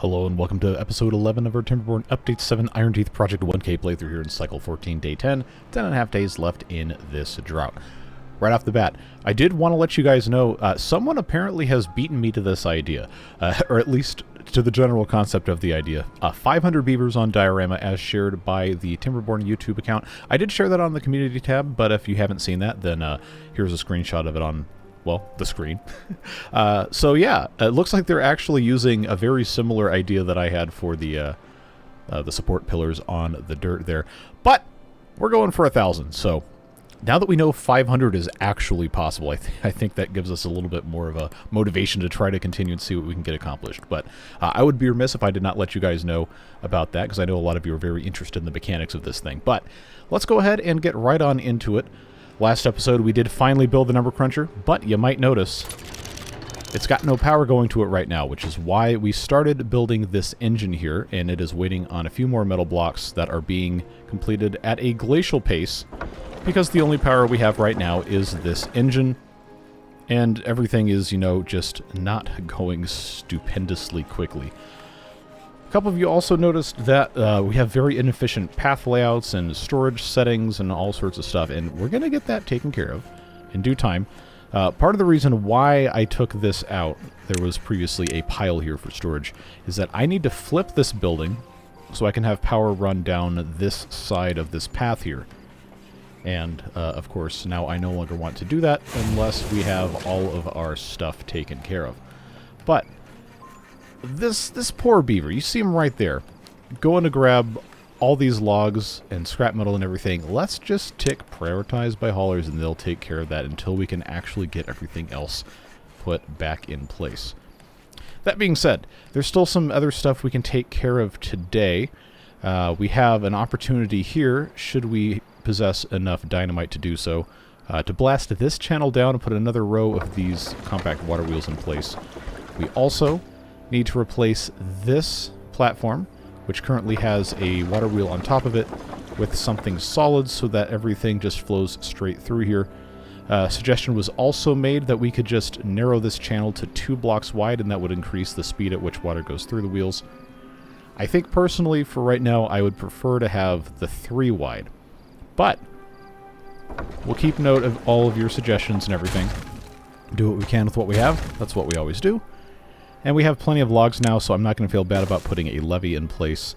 Hello and welcome to episode 11 of our Timberborn Update 7 Iron Teeth Project 1K playthrough here in Cycle 14, Day 10. 10.5 days left in this drought. Right off the bat, I did want to let you guys know, someone apparently has beaten me to this idea, or at least to the general concept of the idea. 500 beavers on Diorama as shared by the Timberborn YouTube account. I did share that on the community tab, but if you haven't seen that, then here's a screenshot of it on, well, the screen. So yeah, it looks like they're actually using a very similar idea that I had for the support pillars on the dirt there. But we're going for 1,000, so now that we know 500 is actually possible, I think that gives us a little bit more of a motivation to try to continue and see what we can get accomplished. But I would be remiss if I did not let you guys know about that, because I know a lot of you are very interested in the mechanics of this thing. But let's go ahead and get right on into it. Last episode, we did finally build the number cruncher, but you might notice it's got no power going to it right now, which is why we started building this engine here, and it is waiting on a few more metal blocks that are being completed at a glacial pace, because the only power we have right now is this engine, and everything is, you know, just not going stupendously quickly. A couple of you also noticed that we have very inefficient path layouts and storage settings and all sorts of stuff, and we're going to get that taken care of in due time. Part of the reason why I took this out, there was previously a pile here for storage, is that I need to flip this building so I can have power run down this side of this path here. And, of course, now I no longer want to do that unless we have all of our stuff taken care of. But this poor beaver, you see him right there, going to grab all these logs and scrap metal and everything. Let's just tick prioritize by haulers, and they'll take care of that until we can actually get everything else put back in place. That being said, there's still some other stuff we can take care of today. We have an opportunity here, should we possess enough dynamite to do so, to blast this channel down and put another row of these compact water wheels in place. We also need to replace this platform, which currently has a water wheel on top of it, with something solid so that everything just flows straight through here. Suggestion was also made that we could just narrow this channel to 2 blocks wide, and that would increase the speed at which water goes through the wheels. I think personally, for right now, I would prefer to have the 3 wide. But we'll keep note of all of your suggestions and everything. Do what we can with what we have. That's what we always do. And we have plenty of logs now, so I'm not going to feel bad about putting a levee in place.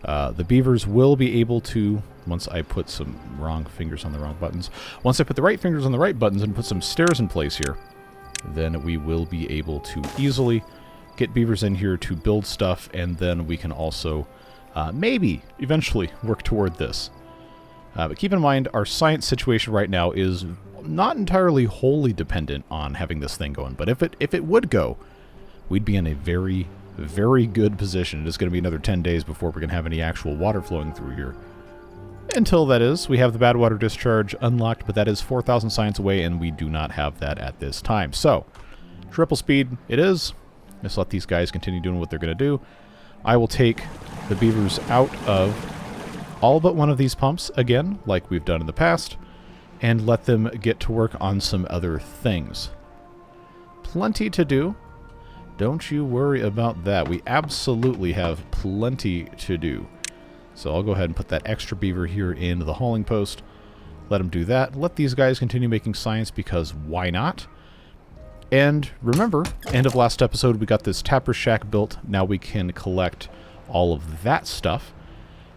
The beavers will be able to, once I put some wrong fingers on the wrong buttons, once I put the right fingers on the right buttons and put some stairs in place here, then we will be able to easily get beavers in here to build stuff, and then we can also maybe eventually work toward this. But keep in mind, our science situation right now is not entirely wholly dependent on having this thing going, but if it would go, we'd be in a very, very good position. It is going to be another 10 days before we can have any actual water flowing through here. Until that is, we have the badwater discharge unlocked, but that is 4,000 science away, and we do not have that at this time. So, triple speed it is. Just let these guys continue doing what they're going to do. I will take the beavers out of all but one of these pumps, again, like we've done in the past, and let them get to work on some other things. Plenty to do. Don't you worry about that. We absolutely have plenty to do. So I'll go ahead and put that extra beaver here in the hauling post. Let them do that. Let these guys continue making science, because why not? And remember, end of last episode, we got this tapper shack built. Now we can collect all of that stuff,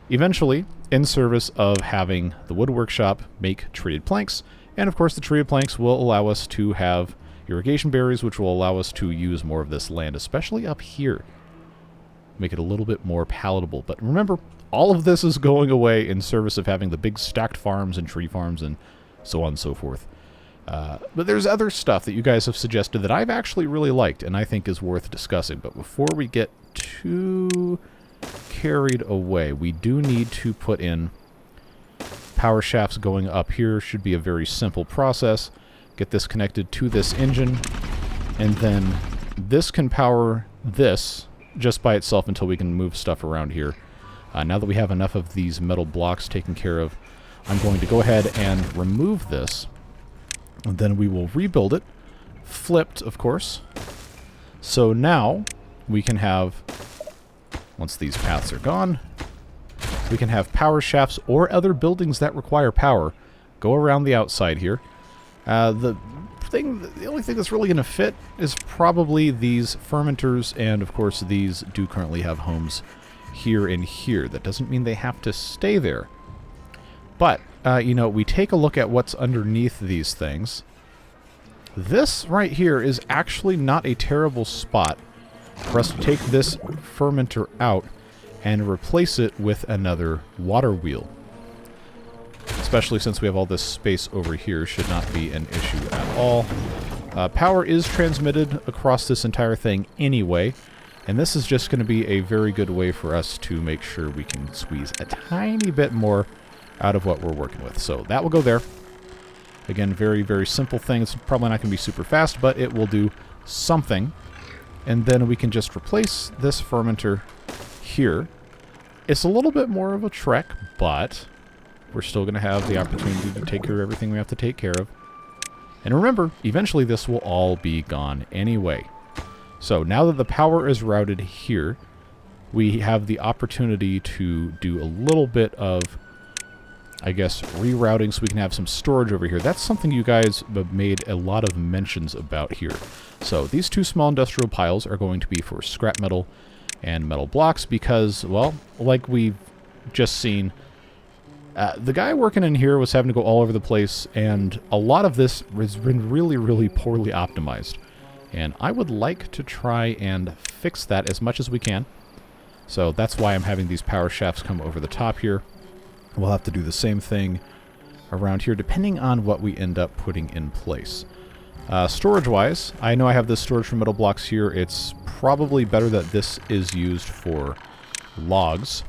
eventually in service of having the wood workshop make treated planks. And of course, the treated planks will allow us to have irrigation berries, which will allow us to use more of this land, especially up here. Make it a little bit more palatable. But remember, all of this is going away in service of having the big stacked farms and tree farms and so on and so forth. But there's other stuff that you guys have suggested that I've actually really liked and I think is worth discussing. But before we get too carried away, we do need to put in power shafts going up here. Should be a very simple process. Get this connected to this engine, and then this can power this just by itself until we can move stuff around here. Now that we have enough of these metal blocks taken care of, I'm going to go ahead and remove this, and then we will rebuild it, flipped, of course. So now we can have Once these paths are gone, we can have power shafts or other buildings that require power go around the outside here. The only thing that's really going to fit is probably these fermenters, and of course these do currently have homes here and here. That doesn't mean they have to stay there. But, you know, we take a look at what's underneath these things. This right here is actually not a terrible spot for us to take this fermenter out and replace it with another water wheel. Especially since we have all this space over here, should not be an issue at all. Power is transmitted across this entire thing anyway, and this is just going to be a very good way for us to make sure we can squeeze a tiny bit more out of what we're working with. So that will go there. Again, very, very simple thing. It's probably not going to be super fast, but it will do something. And then we can just replace this fermenter here. It's a little bit more of a trek, but we're still going to have the opportunity to take care of everything we have to take care of. And remember, eventually this will all be gone anyway. So now that the power is routed here, we have the opportunity to do a little bit of, I guess, rerouting so we can have some storage over here. That's something you guys have made a lot of mentions about here. So these two small industrial piles are going to be for scrap metal and metal blocks because, well, like we've just seen, the guy working in here was having to go all over the place, and a lot of this has been really, really poorly optimized. And I would like to try and fix that as much as we can. So that's why I'm having these power shafts come over the top here. We'll have to do the same thing around here, depending on what we end up putting in place. Storage-wise, I know I have this storage for metal blocks here. It's probably better that this is used for logs,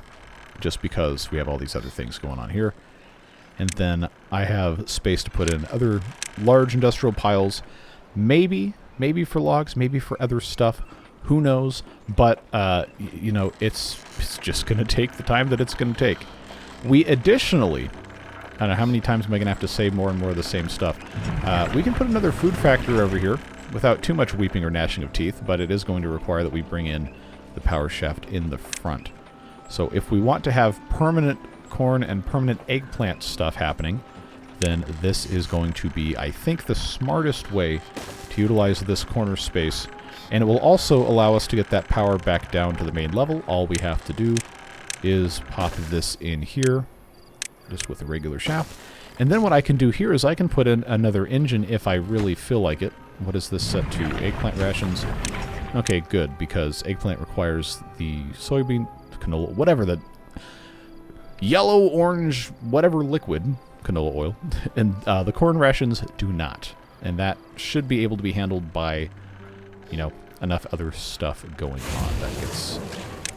just because we have all these other things going on here. And then I have space to put in other large industrial piles, maybe for logs, maybe for other stuff. Who knows? But, you know, it's just going to take the time that it's going to take. We additionally, I don't know how many times am I going to have to say more and more of the same stuff. We can put another food factory over here without too much weeping or gnashing of teeth, but it is going to require that we bring in the power shaft in the front. So if we want to have permanent corn and permanent eggplant stuff happening, then this is going to be, I think, the smartest way to utilize this corner space. And it will also allow us to get that power back down to the main level. All we have to do is pop this in here, just with a regular shaft. And then what I can do here is I can put in another engine if I really feel like it. What is this set to? Eggplant rations. Okay, good, because eggplant requires the soybean, canola, whatever, the yellow, orange, whatever liquid, canola oil, and the corn rations do not. And that should be able to be handled by, you know, enough other stuff going on. That gets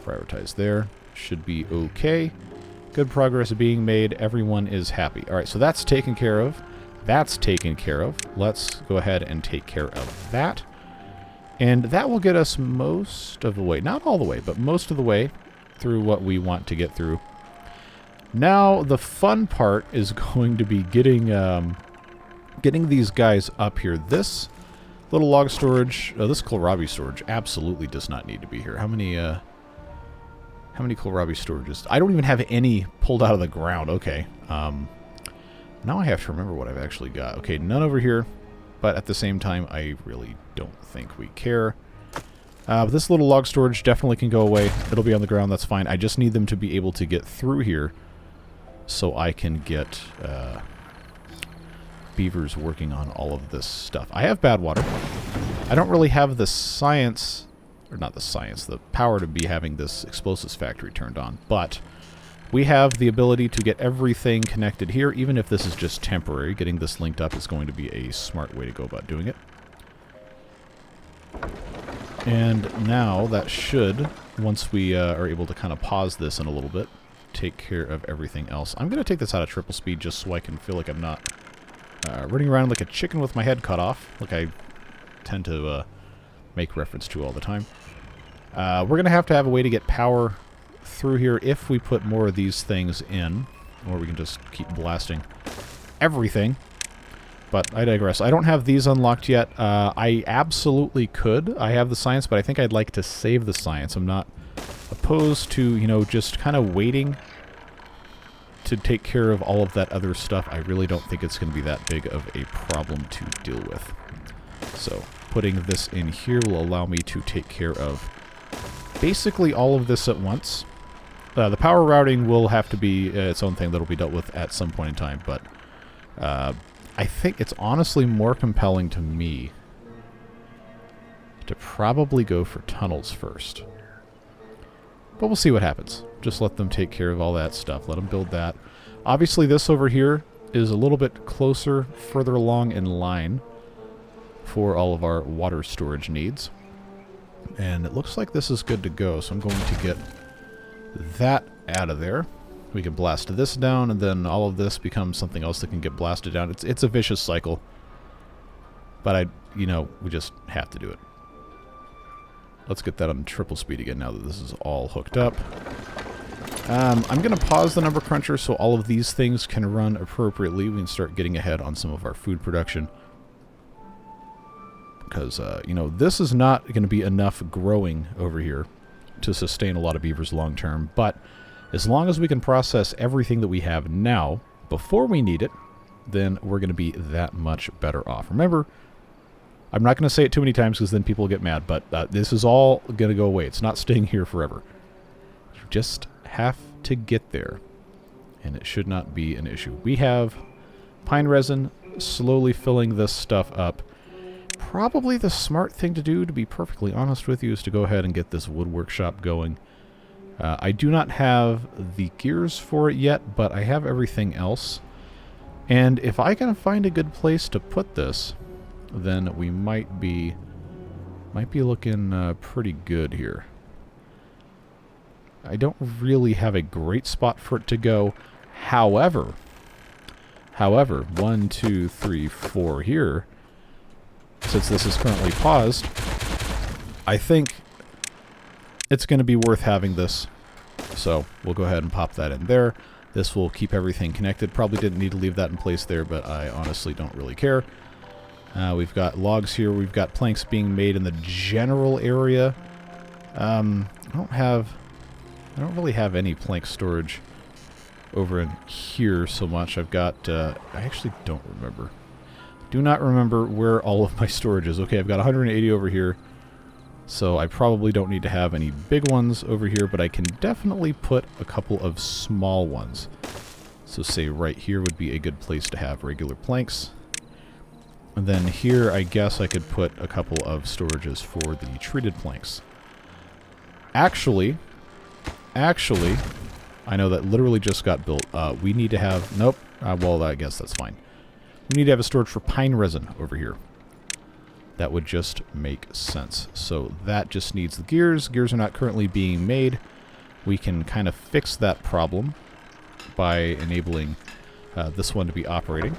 prioritized there. Should be okay. Good progress being made. Everyone is happy. All right, so that's taken care of. That's taken care of. Let's go ahead and take care of that. And that will get us most of the way, not all the way, but most of the way through what we want to get through. Now, the fun part is going to be getting these guys up here. This little log storage, this kohlrabi storage absolutely does not need to be here. How many kohlrabi storages? I don't even have any pulled out of the ground. Okay. Now I have to remember what I've actually got. Okay, none over here, but at the same time, I really don't think we care. But this little log storage definitely can go away. It'll be on the ground, that's fine. I just need them to be able to get through here so I can get beavers working on all of this stuff. I have badwater. I don't really have the science, or not the science, the power to be having this explosives factory turned on, but we have the ability to get everything connected here, even if this is just temporary. Getting this linked up is going to be a smart way to go about doing it. And now that should, once we are able to kind of pause this in a little bit, take care of everything else. I'm going to take this out of triple speed just so I can feel like I'm not running around like a chicken with my head cut off, like I tend to make reference to all the time. We're going to have a way to get power through here if we put more of these things in, or we can just keep blasting everything. But I digress. I don't have these unlocked yet. I absolutely could. I have the science, but I think I'd like to save the science. I'm not opposed to, you know, just kind of waiting to take care of all of that other stuff. I really don't think it's going to be that big of a problem to deal with. So putting this in here will allow me to take care of basically all of this at once. The power routing will have to be its own thing that'll be dealt with at some point in time, but I think it's honestly more compelling to me to probably go for tunnels first. But we'll see what happens. Just let them take care of all that stuff. Let them build that. Obviously, this over here is a little bit closer, further along in line for all of our water storage needs. And it looks like this is good to go, so I'm going to get that out of there. We can blast this down, and then all of this becomes something else that can get blasted down. It's a vicious cycle. But we just have to do it. Let's get that on triple speed again now that this is all hooked up. I'm going to pause the number cruncher so all of these things can run appropriately. We can start getting ahead on some of our food production. Because, this is not going to be enough growing over here to sustain a lot of beavers long term. But as long as we can process everything that we have now before we need it, then we're going to be that much better off. Remember, I'm not going to say it too many times because then people will get mad, but this is all going to go away. It's not staying here forever. You just have to get there, and it should not be an issue. We have pine resin slowly filling this stuff up. Probably the smart thing to do, to be perfectly honest with you, is to go ahead and get this wood workshop going. I do not have the gears for it yet, but I have everything else. And if I can find a good place to put this, then we might be looking pretty good here. I don't really have a great spot for it to go. However, 1, 2, 3, 4 here, since this is currently paused, I think it's going to be worth having this. So we'll go ahead and pop that in there. This will keep everything connected. Probably didn't need to leave that in place there, but I honestly don't really care. We've got logs here. We've got planks being made in the general area. I don't really have any plank storage over in here so much. I've got, I actually don't remember. Do not remember where all of my storage is. Okay, I've got 180 over here. So I probably don't need to have any big ones over here, but I can definitely put a couple of small ones. So say right here would be a good place to have regular planks. And then here, I guess I could put a couple of storages for the treated planks. Actually, I know that literally just got built. We need to have... Nope. Well, I guess that's fine. We need to have a storage for pine resin over here. That would just make sense. So that just needs the gears. Gears are not currently being made. We can kind of fix that problem by enabling this one to be operating.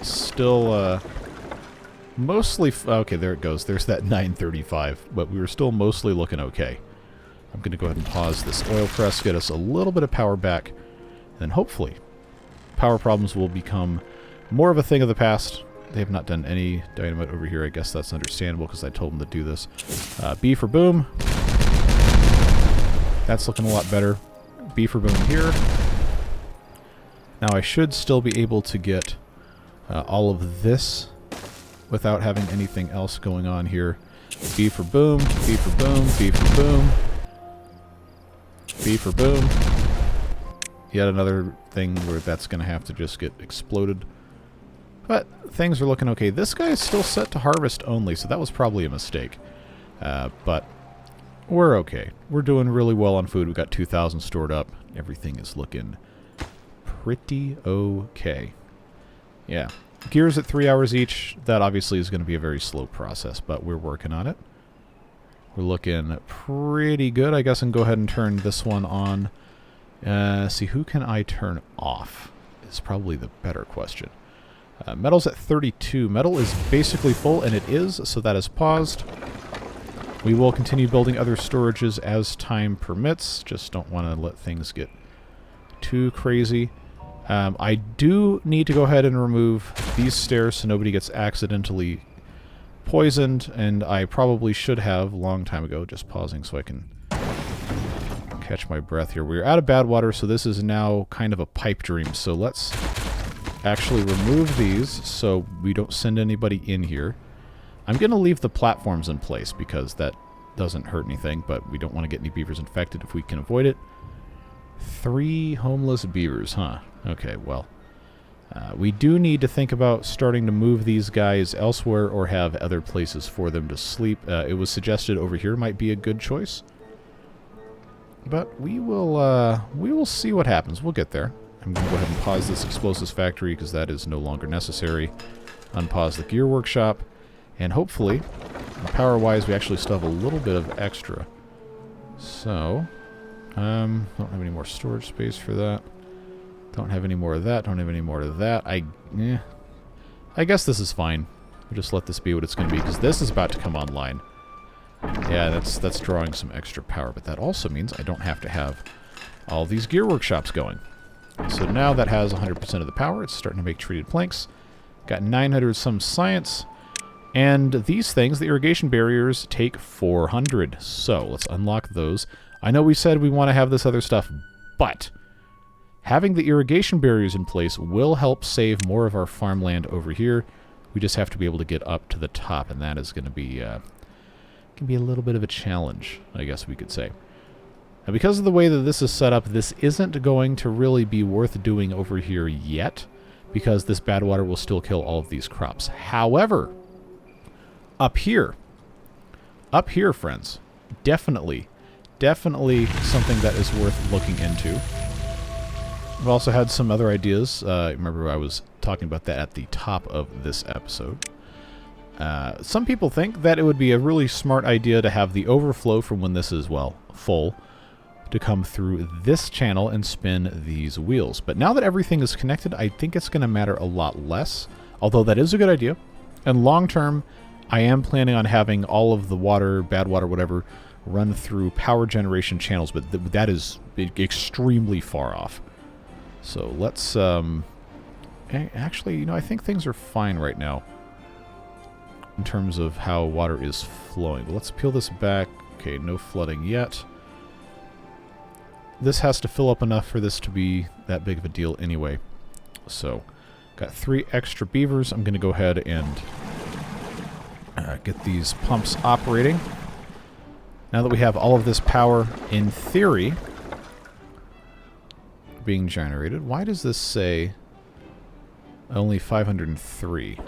Still, mostly... okay, there it goes. There's that 935. But we were still mostly looking okay. I'm going to go ahead and pause this oil press, get us a little bit of power back, and then hopefully power problems will become more of a thing of the past. They have not done any dynamite over here. I guess that's understandable because I told them to do this. B for boom. That's looking a lot better. B for boom here. Now I should still be able to get all of this without having anything else going on here. B for boom, B for boom, B for boom. B for boom. Yet another thing where that's going to have to just get exploded. But things are looking okay. This guy is still set to harvest only, so that was probably a mistake. But we're okay. We're doing really well on food. We've got 2,000 stored up. Everything is looking pretty okay. Yeah. Gears at 3 hours each. That obviously is going to be a very slow process, but we're working on it. We're looking pretty good. I guess I can go ahead and turn this one on. See, who can I turn off? Is probably the better question. Metal's at 32. Metal is basically full, and it is, so that is paused. We will continue building other storages as time permits. Just don't want to let things get too crazy. I do need to go ahead and remove these stairs so nobody gets accidentally poisoned, and I probably should have a long time ago. Just pausing so I can Catch my breath here. We're out of badwater, so this is now kind of a pipe dream. So let's actually remove these so we don't send anybody in here. I'm going to leave the platforms in place because that doesn't hurt anything, but we don't want to get any beavers infected if we can avoid it. 3 homeless beavers, huh? Okay, well, we do need to think about starting to move these guys elsewhere or have other places for them to sleep. It was suggested over here might be a good choice. But we will see what happens. We'll get there. I'm going to go ahead and pause this explosives factory because that is no longer necessary. Unpause the gear workshop. And hopefully, power-wise, we actually still have a little bit of extra. So, don't have any more storage space for that. Don't have any more of that. Don't have any more of that. I guess this is fine. We'll just let this be what it's going to be because this is about to come online. Yeah, that's drawing some extra power, but that also means I don't have to have all these gear workshops going. So now that has 100% of the power. It's starting to make treated planks. Got 900 some science. And these things, the irrigation barriers, take 400. So let's unlock those. I know we said we want to have this other stuff, but having the irrigation barriers in place will help save more of our farmland over here. We just have to be able to get up to the top, and that is going to be can be a little bit of a challenge, I guess we could say. Now, because of the way that this is set up, this isn't going to really be worth doing over here yet, because this bad water will still kill all of these crops. However, up here, friends, definitely something that is worth looking into. I've also had some other ideas. Remember I was talking about that at the top of this episode. Some people think that it would be a really smart idea to have the overflow from when this is, well, full, to come through this channel and spin these wheels. But now that everything is connected, I think it's going to matter a lot less, although that is a good idea. And long term, I am planning on having all of the water, bad water, whatever, run through power generation channels, but that is extremely far off. So let's, actually, you know, I think things are fine right now in terms of how water is flowing. But let's peel this back. Okay, no flooding yet. This has to fill up enough for this to be that big of a deal anyway. So, got 3 extra beavers. I'm going to go ahead and get these pumps operating. Now that we have all of this power, in theory, being generated, why does this say only 503?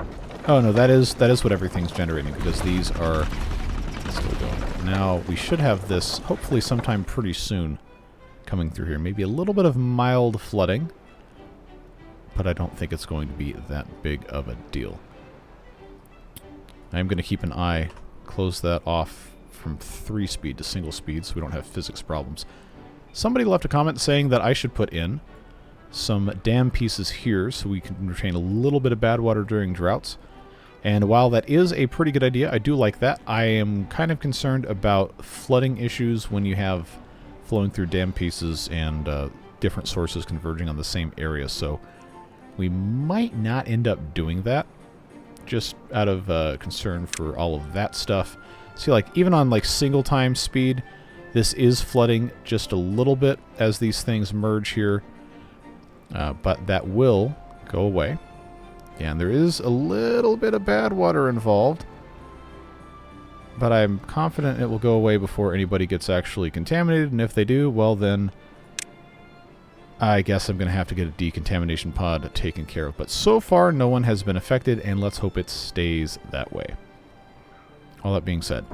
Oh no, that is what everything's generating, because these are still going. Now we should have this hopefully sometime pretty soon coming through here. Maybe a little bit of mild flooding, but I don't think it's going to be that big of a deal. I'm going to keep an eye, close that off from 3-speed to single speed so we don't have physics problems. Somebody left a comment saying that I should put in some dam pieces here so we can retain a little bit of bad water during droughts. And while that is a pretty good idea, I do like that. I am kind of concerned about flooding issues when you have flowing through dam pieces and different sources converging on the same area. So we might not end up doing that, just out of concern for all of that stuff. See, like, even on like single time speed, this is flooding just a little bit as these things merge here, but that will go away. And there is a little bit of bad water involved, but I'm confident it will go away before anybody gets actually contaminated, and if they do, well then, I guess I'm going to have to get a decontamination pod taken care of. But so far, no one has been affected, and let's hope it stays that way. All that being said,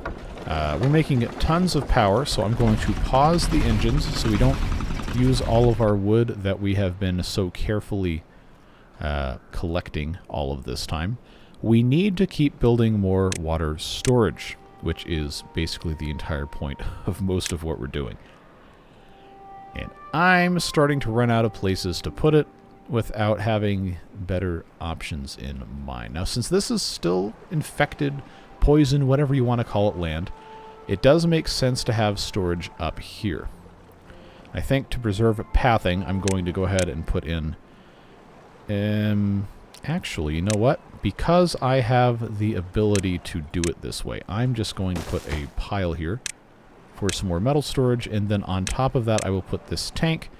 we're making tons of power, so I'm going to pause the engines so we don't use all of our wood that we have been so carefully collecting all of this time. We need to keep building more water storage, which is basically the entire point of most of what we're doing. And I'm starting to run out of places to put it without having better options in mind. Now, since this is still infected, poison, whatever you want to call it, land, it does make sense to have storage up here. I think to preserve pathing, I'm going to go ahead and put in... actually, you know what? Because I have the ability to do it this way, I'm just going to put a pile here for some more metal storage, and then on top of that I will put this tank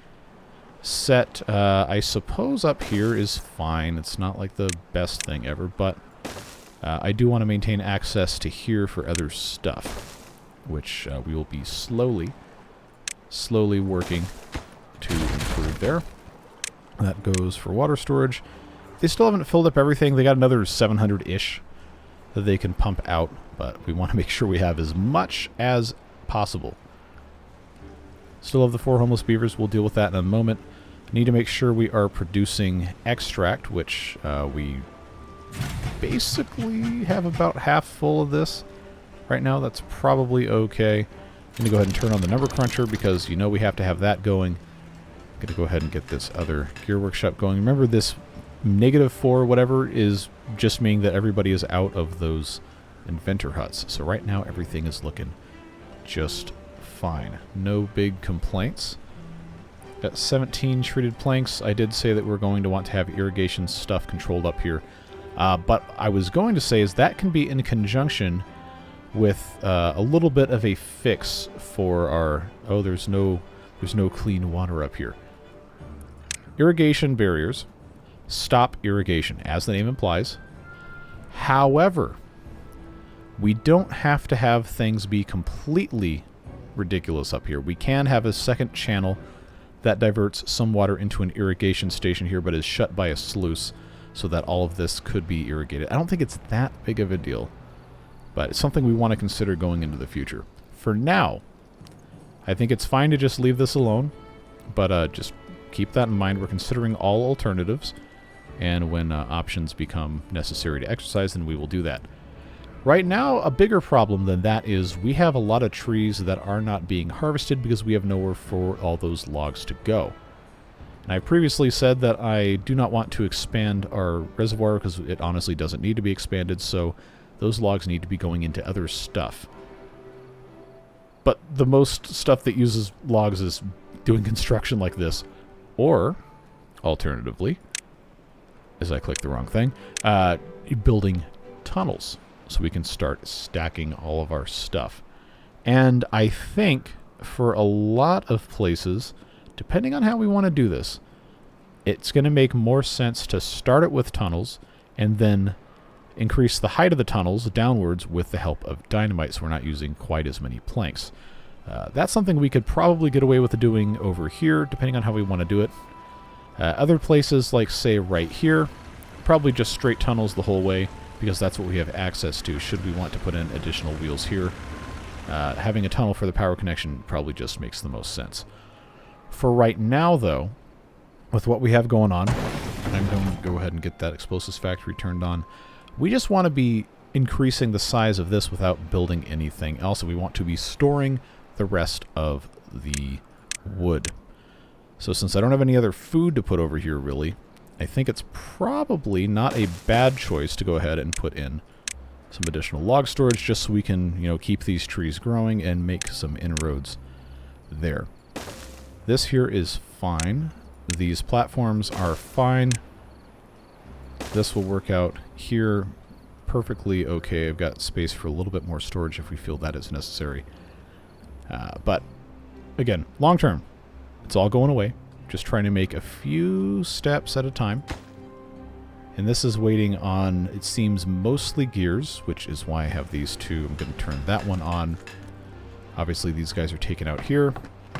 set. I suppose up here is fine. It's not like the best thing ever, but I do want to maintain access to here for other stuff, which we will be slowly working to improve there. That goes for water storage. They still haven't filled up everything. They got another 700-ish that they can pump out, but we want to make sure we have as much as possible. Still have the 4 homeless beavers. We'll deal with that in a moment. Need to make sure we are producing extract, which we basically have about half full of this right now. That's probably okay. I'm going to go ahead and turn on the number cruncher because you know we have to have that going. I'm going to go ahead and get this other gear workshop going. Remember, this -4 whatever is just meaning that everybody is out of those inventor huts. So right now everything is looking just fine. No big complaints. Got 17 treated planks. I did say that we're going to want to have irrigation stuff controlled up here. But I was going to say is that can be in conjunction with a little bit of a fix for our... Oh, there's no clean water up here. Irrigation barriers stop irrigation, as the name implies. However, we don't have to have things be completely ridiculous up here. We can have a second channel that diverts some water into an irrigation station here, but is shut by a sluice, so that all of this could be irrigated. I don't think it's that big of a deal, but it's something we want to consider going into the future. For now, I think it's fine to just leave this alone, but just keep that in mind. We're considering all alternatives, and when options become necessary to exercise, then we will do that. Right now, a bigger problem than that is we have a lot of trees that are not being harvested because we have nowhere for all those logs to go. And I previously said that I do not want to expand our reservoir because it honestly doesn't need to be expanded, so those logs need to be going into other stuff. But the most stuff that uses logs is doing construction like this. Or, alternatively, as I clicked the wrong thing, building tunnels so we can start stacking all of our stuff. And I think for a lot of places, depending on how we want to do this, it's going to make more sense to start it with tunnels and then increase the height of the tunnels downwards with the help of dynamite, so we're not using quite as many planks. That's something we could probably get away with doing over here, depending on how we want to do it. Other places, like, say, right here, probably just straight tunnels the whole way, because that's what we have access to, should we want to put in additional wheels here. Having a tunnel for the power connection probably just makes the most sense. For right now, though, with what we have going on, I'm going to go ahead and get that explosives factory turned on. We just want to be increasing the size of this without building anything else. We want to be storing the rest of the wood. So since I don't have any other food to put over here, really, I think it's probably not a bad choice to go ahead and put in some additional log storage just so we can, you know, keep these trees growing and make some inroads there. This here is fine. These platforms are fine. This will work out here perfectly okay. I've got space for a little bit more storage if we feel that is necessary. But, again, long term, it's all going away. Just trying to make a few steps at a time. And this is waiting on, it seems, mostly gears, which is why I have these two. I'm going to turn that one on. Obviously, these guys are taken out here.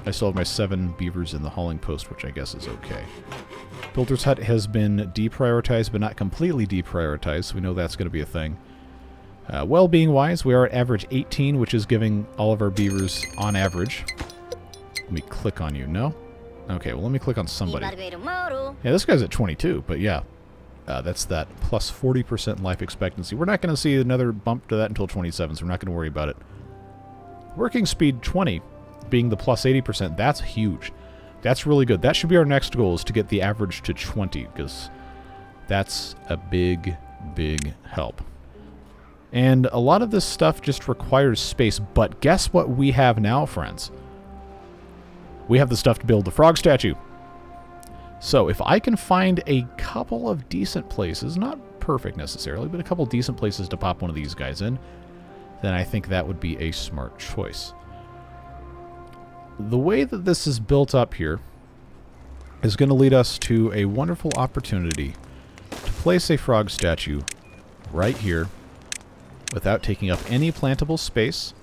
I still have my 7 beavers in the hauling post, which I guess is okay. Builder's Hut has been deprioritized, but not completely deprioritized, so we know that's going to be a thing. Well-being-wise, we are at average 18, which is giving all of our beavers on average. Let me click on you. No? Okay, well, let me click on somebody. Yeah, this guy's at 22, but yeah. That's that plus 40% life expectancy. We're not going to see another bump to that until 27, so we're not going to worry about it. Working speed 20, being the plus 80%, that's huge. That's really good. That should be our next goal, is to get the average to 20, because that's a big, big help. And a lot of this stuff just requires space, but guess what we have now, friends? We have the stuff to build the frog statue. So if I can find a couple of decent places, not perfect necessarily, but a couple decent places to pop one of these guys in, then I think that would be a smart choice. the way that this is built up here is going to lead us to a wonderful opportunity to place a frog statue right here without taking up any plantable space.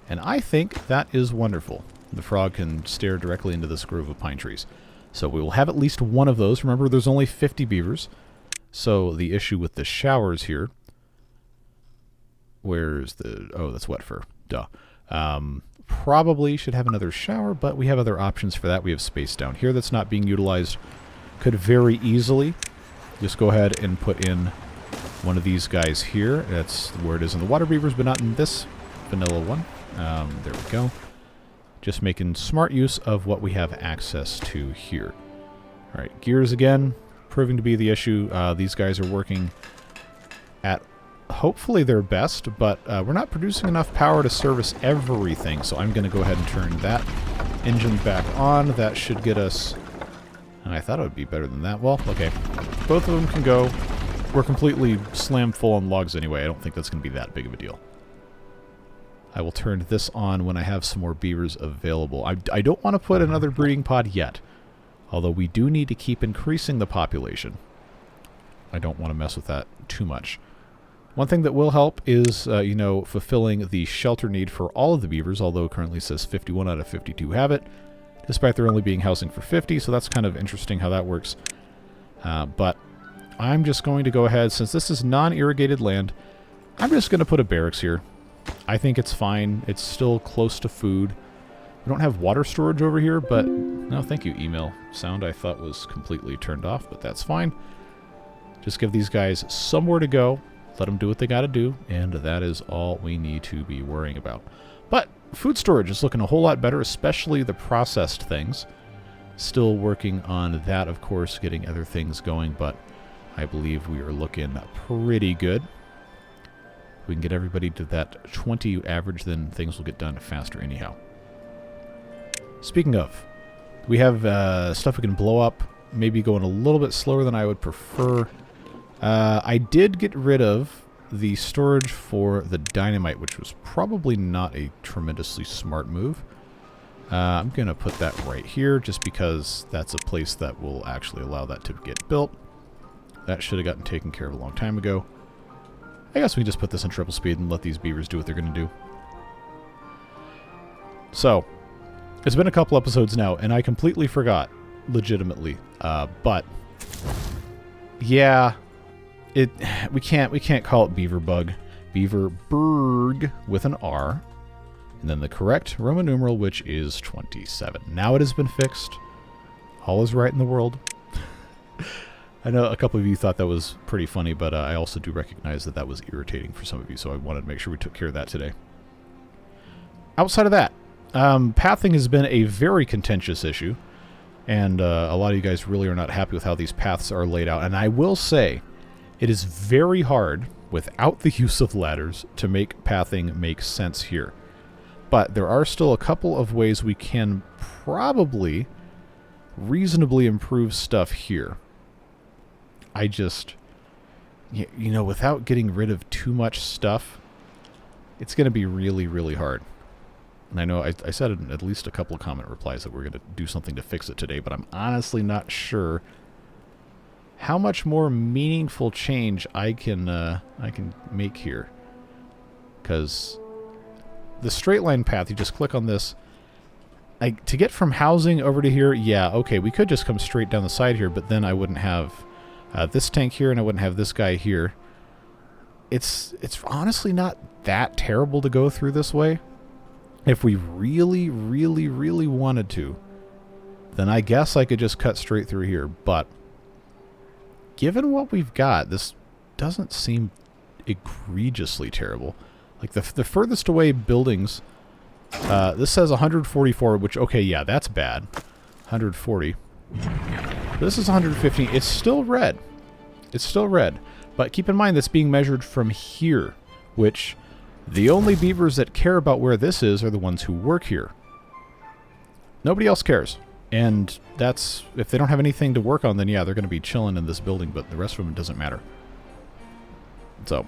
And I think that is wonderful. The frog can stare directly into this grove of pine trees. So we will have at least one of those. Remember, there's only 50 beavers. So the issue with the showers here... Where's the... Oh, that's wet fur. Duh. Probably should have another shower, but we have other options for that. We have space down here that's not being utilized. Could very easily just go ahead and put in one of these guys here. That's where it is in the water beavers, but not in this vanilla one. There we go. Just making smart use of what we have access to here. Alright, gears again, proving to be the issue. These guys are working at hopefully their best, but we're not producing enough power to service everything, so I'm going to go ahead and turn that engine back on. That should get us... I thought it would be better than that. Well, okay. Both of them can go. We're completely slammed full on logs anyway. I don't think that's going to be that big of a deal. I will turn this on when I have some more beavers available. I don't want to put another breeding pod yet, although we do need to keep increasing the population. I don't want to mess with that too much. One thing that will help is, you know, fulfilling the shelter need for all of the beavers, although it currently says 51 out of 52 have it, despite there only being housing for 50, so that's kind of interesting how that works. But I'm just going to go ahead, since this is non-irrigated land, I'm just going to put a barracks here. I think it's fine. It's still close to food. We don't have water storage over here, but... No, thank you, email. Sound I thought was completely turned off, but that's fine. Just give these guys somewhere to go. Let them do what they gotta do, and that is all we need to be worrying about. But food storage is looking a whole lot better, especially the processed things. Still working on that, of course, getting other things going, but I believe we are looking pretty good. We can get everybody to that 20 average, then things will get done faster anyhow. Speaking of, we have stuff we can blow up, maybe going a little bit slower than I would prefer. I did get rid of the storage for the dynamite, which was probably not a tremendously smart move. I'm going to put that right here, just because that's a place that will actually allow that to get built. That should have gotten taken care of a long time ago. I guess we can just put this in triple speed and let these beavers do what they're going to do. So, it's been a couple episodes now, and I completely forgot, legitimately. But, yeah, we can't call it Beaverbug. Beaverberg with an R, and then the correct Roman numeral, which is 27. Now it has been fixed. All is right in the world. I know a couple of you thought that was pretty funny, but I also do recognize that that was irritating for some of you, so I wanted to make sure we took care of that today. Outside of that, pathing has been a very contentious issue, and a lot of you guys really are not happy with how these paths are laid out. And I will say, it is very hard, without the use of ladders, to make pathing make sense here. But there are still a couple of ways we can probably reasonably improve stuff here. I just, you know, without getting rid of too much stuff, it's going to be really, really hard. And I know I said in at least a couple of comment replies that we're going to do something to fix it today, but I'm honestly not sure how much more meaningful change I can make here. Because the straight line path, you just click on this. To get from housing over to here, yeah, okay, we could just come straight down the side here, but then I wouldn't have this tank here, and I wouldn't have this guy here. It's honestly not that terrible to go through this way. If we really, really, really wanted to, then I guess I could just cut straight through here. But given what we've got, this doesn't seem egregiously terrible. Like the furthest away buildings, this says 144, which, okay, yeah, that's bad. 140. This is 115. It's still red. It's still red. But keep in mind that's being measured from here, which the only beavers that care about where this is are the ones who work here. Nobody else cares. And that's, if they don't have anything to work on, then yeah, they're going to be chilling in this building, but the rest of them, it doesn't matter. So,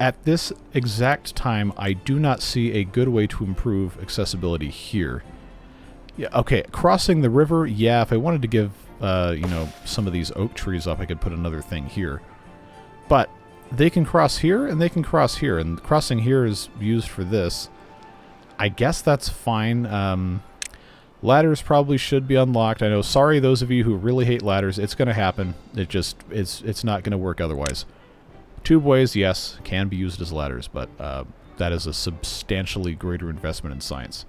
at this exact time, I do not see a good way to improve accessibility here. Yeah, okay, crossing the river, yeah, if I wanted to give, you know, some of these oak trees up, I could put another thing here. But they can cross here, and they can cross here, and crossing here is used for this. I guess that's fine. Ladders probably should be unlocked. I know, sorry those of you who really hate ladders, it's going to happen. It's not going to work otherwise. Tubeways, yes, can be used as ladders, but that is a substantially greater investment in science.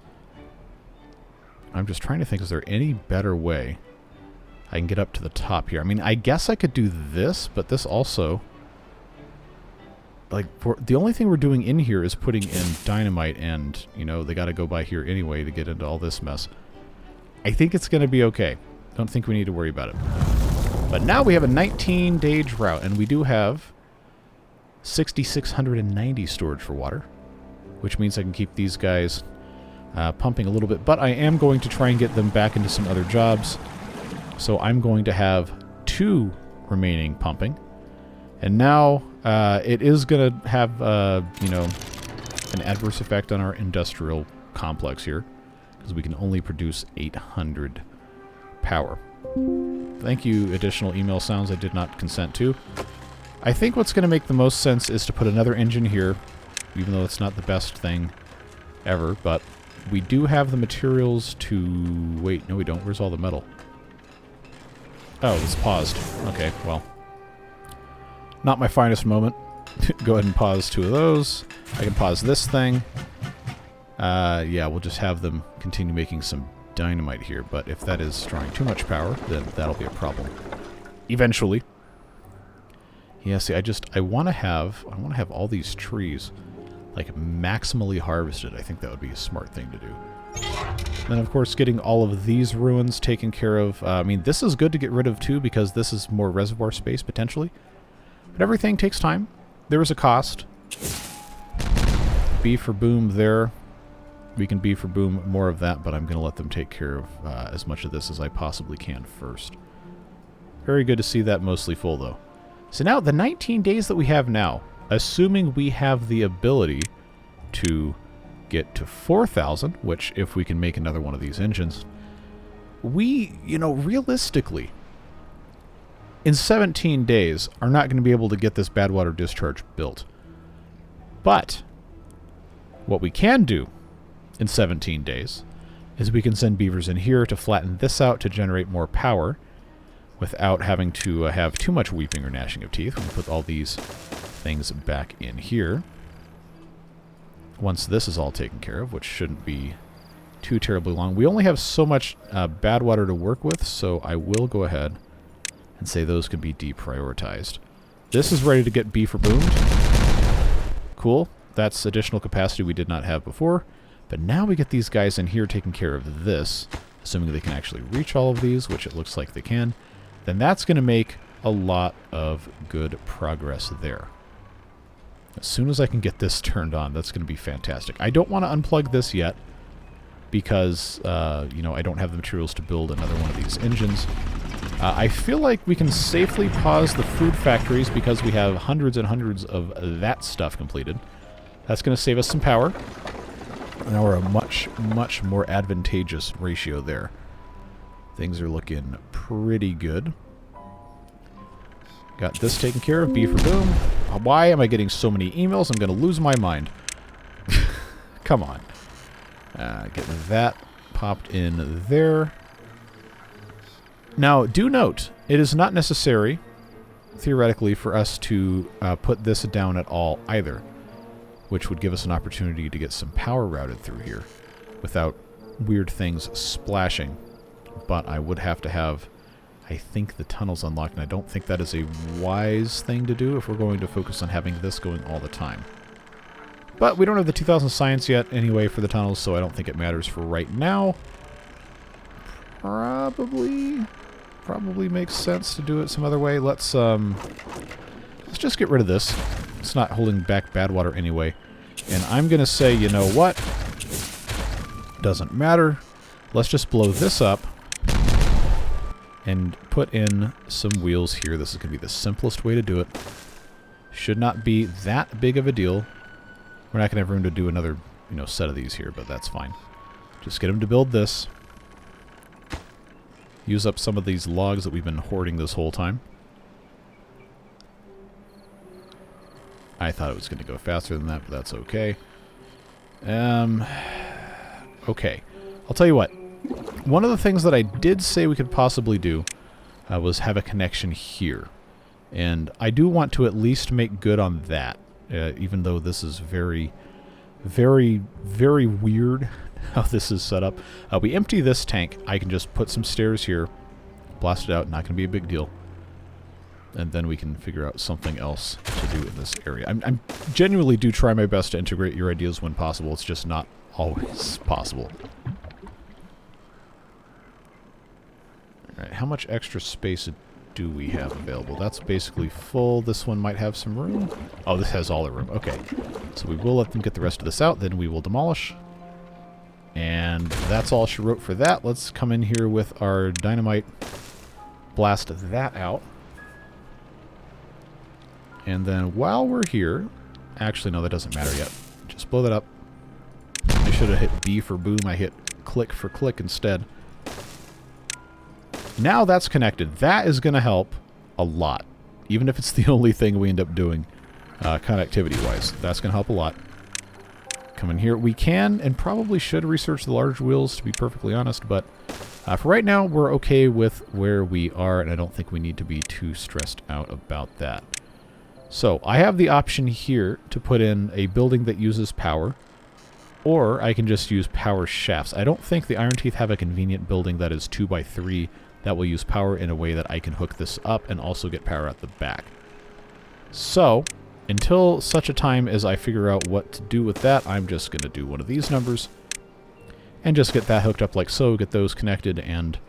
I'm just trying to think, is there any better way I can get up to the top here? I mean, I guess I could do this, but this also... Like, the only thing we're doing in here is putting in dynamite, and, you know, they got to go by here anyway to get into all this mess. I think it's going to be okay. Don't think we need to worry about it. But now we have a 19-day drought, and we do have 6,690 storage for water, which means I can keep these guys pumping a little bit. But I am going to try and get them back into some other jobs. So I'm going to have 2 remaining pumping. And now it is going to have, you know, an adverse effect on our industrial complex here, because we can only produce 800 power. Thank you, additional email sounds I did not consent to. I think what's going to make the most sense is to put another engine here, even though it's not the best thing ever, but we do have the materials to... Wait, no we don't. Where's all the metal? Oh, it's paused. Okay, well. Not my finest moment. Go ahead and pause 2 of those. I can pause this thing. Yeah, we'll just have them continue making some dynamite here, but if that is drawing too much power, then that'll be a problem. Eventually. Yeah, see, I want to have all these trees, like, maximally harvested. I think that would be a smart thing to do. Then, of course, getting all of these ruins taken care of. I mean, this is good to get rid of, too, because this is more reservoir space, potentially. But everything takes time. There is a cost. B for boom there. We can B for boom more of that, but I'm going to let them take care of as much of this as I possibly can first. Very good to see that mostly full, though. So now, the 19 days that we have now, assuming we have the ability to get to 4,000, which, if we can make another one of these engines, we, you know, realistically, in 17 days, are not going to be able to get this badwater discharge built. But what we can do in 17 days is we can send beavers in here to flatten this out to generate more power without having to have too much weeping or gnashing of teeth. We'll put all these things back in here. Once this is all taken care of, which shouldn't be too terribly long. We only have so much badwater to work with, so I will go ahead and say those can be deprioritized. This is ready to get B for boomed. Cool. That's additional capacity we did not have before. But now we get these guys in here taking care of this, assuming they can actually reach all of these, which it looks like they can. Then that's going to make a lot of good progress there. As soon as I can get this turned on, that's going to be fantastic. I don't want to unplug this yet because, you know, I don't have the materials to build another one of these engines. I feel like we can safely pause the food factories because we have hundreds and hundreds of that stuff completed. That's going to save us some power. Now we're a much, much more advantageous ratio there. Things are looking pretty good. Got this taken care of. B for boom. Why am I getting so many emails? I'm going to lose my mind. Come on. Get that popped in there. Now, do note, it is not necessary, theoretically, for us to put this down at all either, which would give us an opportunity to get some power routed through here without weird things splashing. But I would have to have, I think, the tunnels unlocked, and I don't think that is a wise thing to do if we're going to focus on having this going all the time. But we don't have the 2000 science yet anyway for the tunnels, so I don't think it matters for right now. Probably makes sense to do it some other way. Let's just get rid of this. It's not holding back badwater anyway. And I'm going to say, you know what? Doesn't matter. Let's just blow this up and put in some wheels here. This is going to be the simplest way to do it. Should not be that big of a deal. We're not going to have room to do another, set of these here, but that's fine. Just get them to build this. Use up some of these logs that we've been hoarding this whole time. I thought it was going to go faster than that, but that's okay. Okay. I'll tell you what. One of the things that I did say we could possibly do was have a connection here. And I do want to at least make good on that, even though this is very, very, very weird how this is set up. We empty this tank. I can just put some stairs here, blast it out, not going to be a big deal. And then we can figure out something else to do in this area. I'm genuinely do try my best to integrate your ideas when possible. It's just not always possible. All right, how much extra space do we have available? That's basically full. This one might have some room. Oh, this has all the room. Okay. So we will let them get the rest of this out. Then we will demolish. And that's all she wrote for that. Let's come in here with our dynamite. Blast that out. And then while we're here... Actually, no, that doesn't matter yet. Just blow that up. I should have hit B for boom. I hit click for click instead. Now that's connected. That is going to help a lot. Even if it's the only thing we end up doing connectivity-wise. That's going to help a lot. Come in here. We can and probably should research the large wheels, to be perfectly honest, but for right now, we're okay with where we are, and I don't think we need to be too stressed out about that. So, I have the option here to put in a building that uses power, or I can just use power shafts. I don't think the Iron Teeth have a convenient building that is 2x3 that will use power in a way that I can hook this up and also get power at the back. So, until such a time as I figure out what to do with that, I'm just going to do one of these numbers and just get that hooked up like so, get those connected, and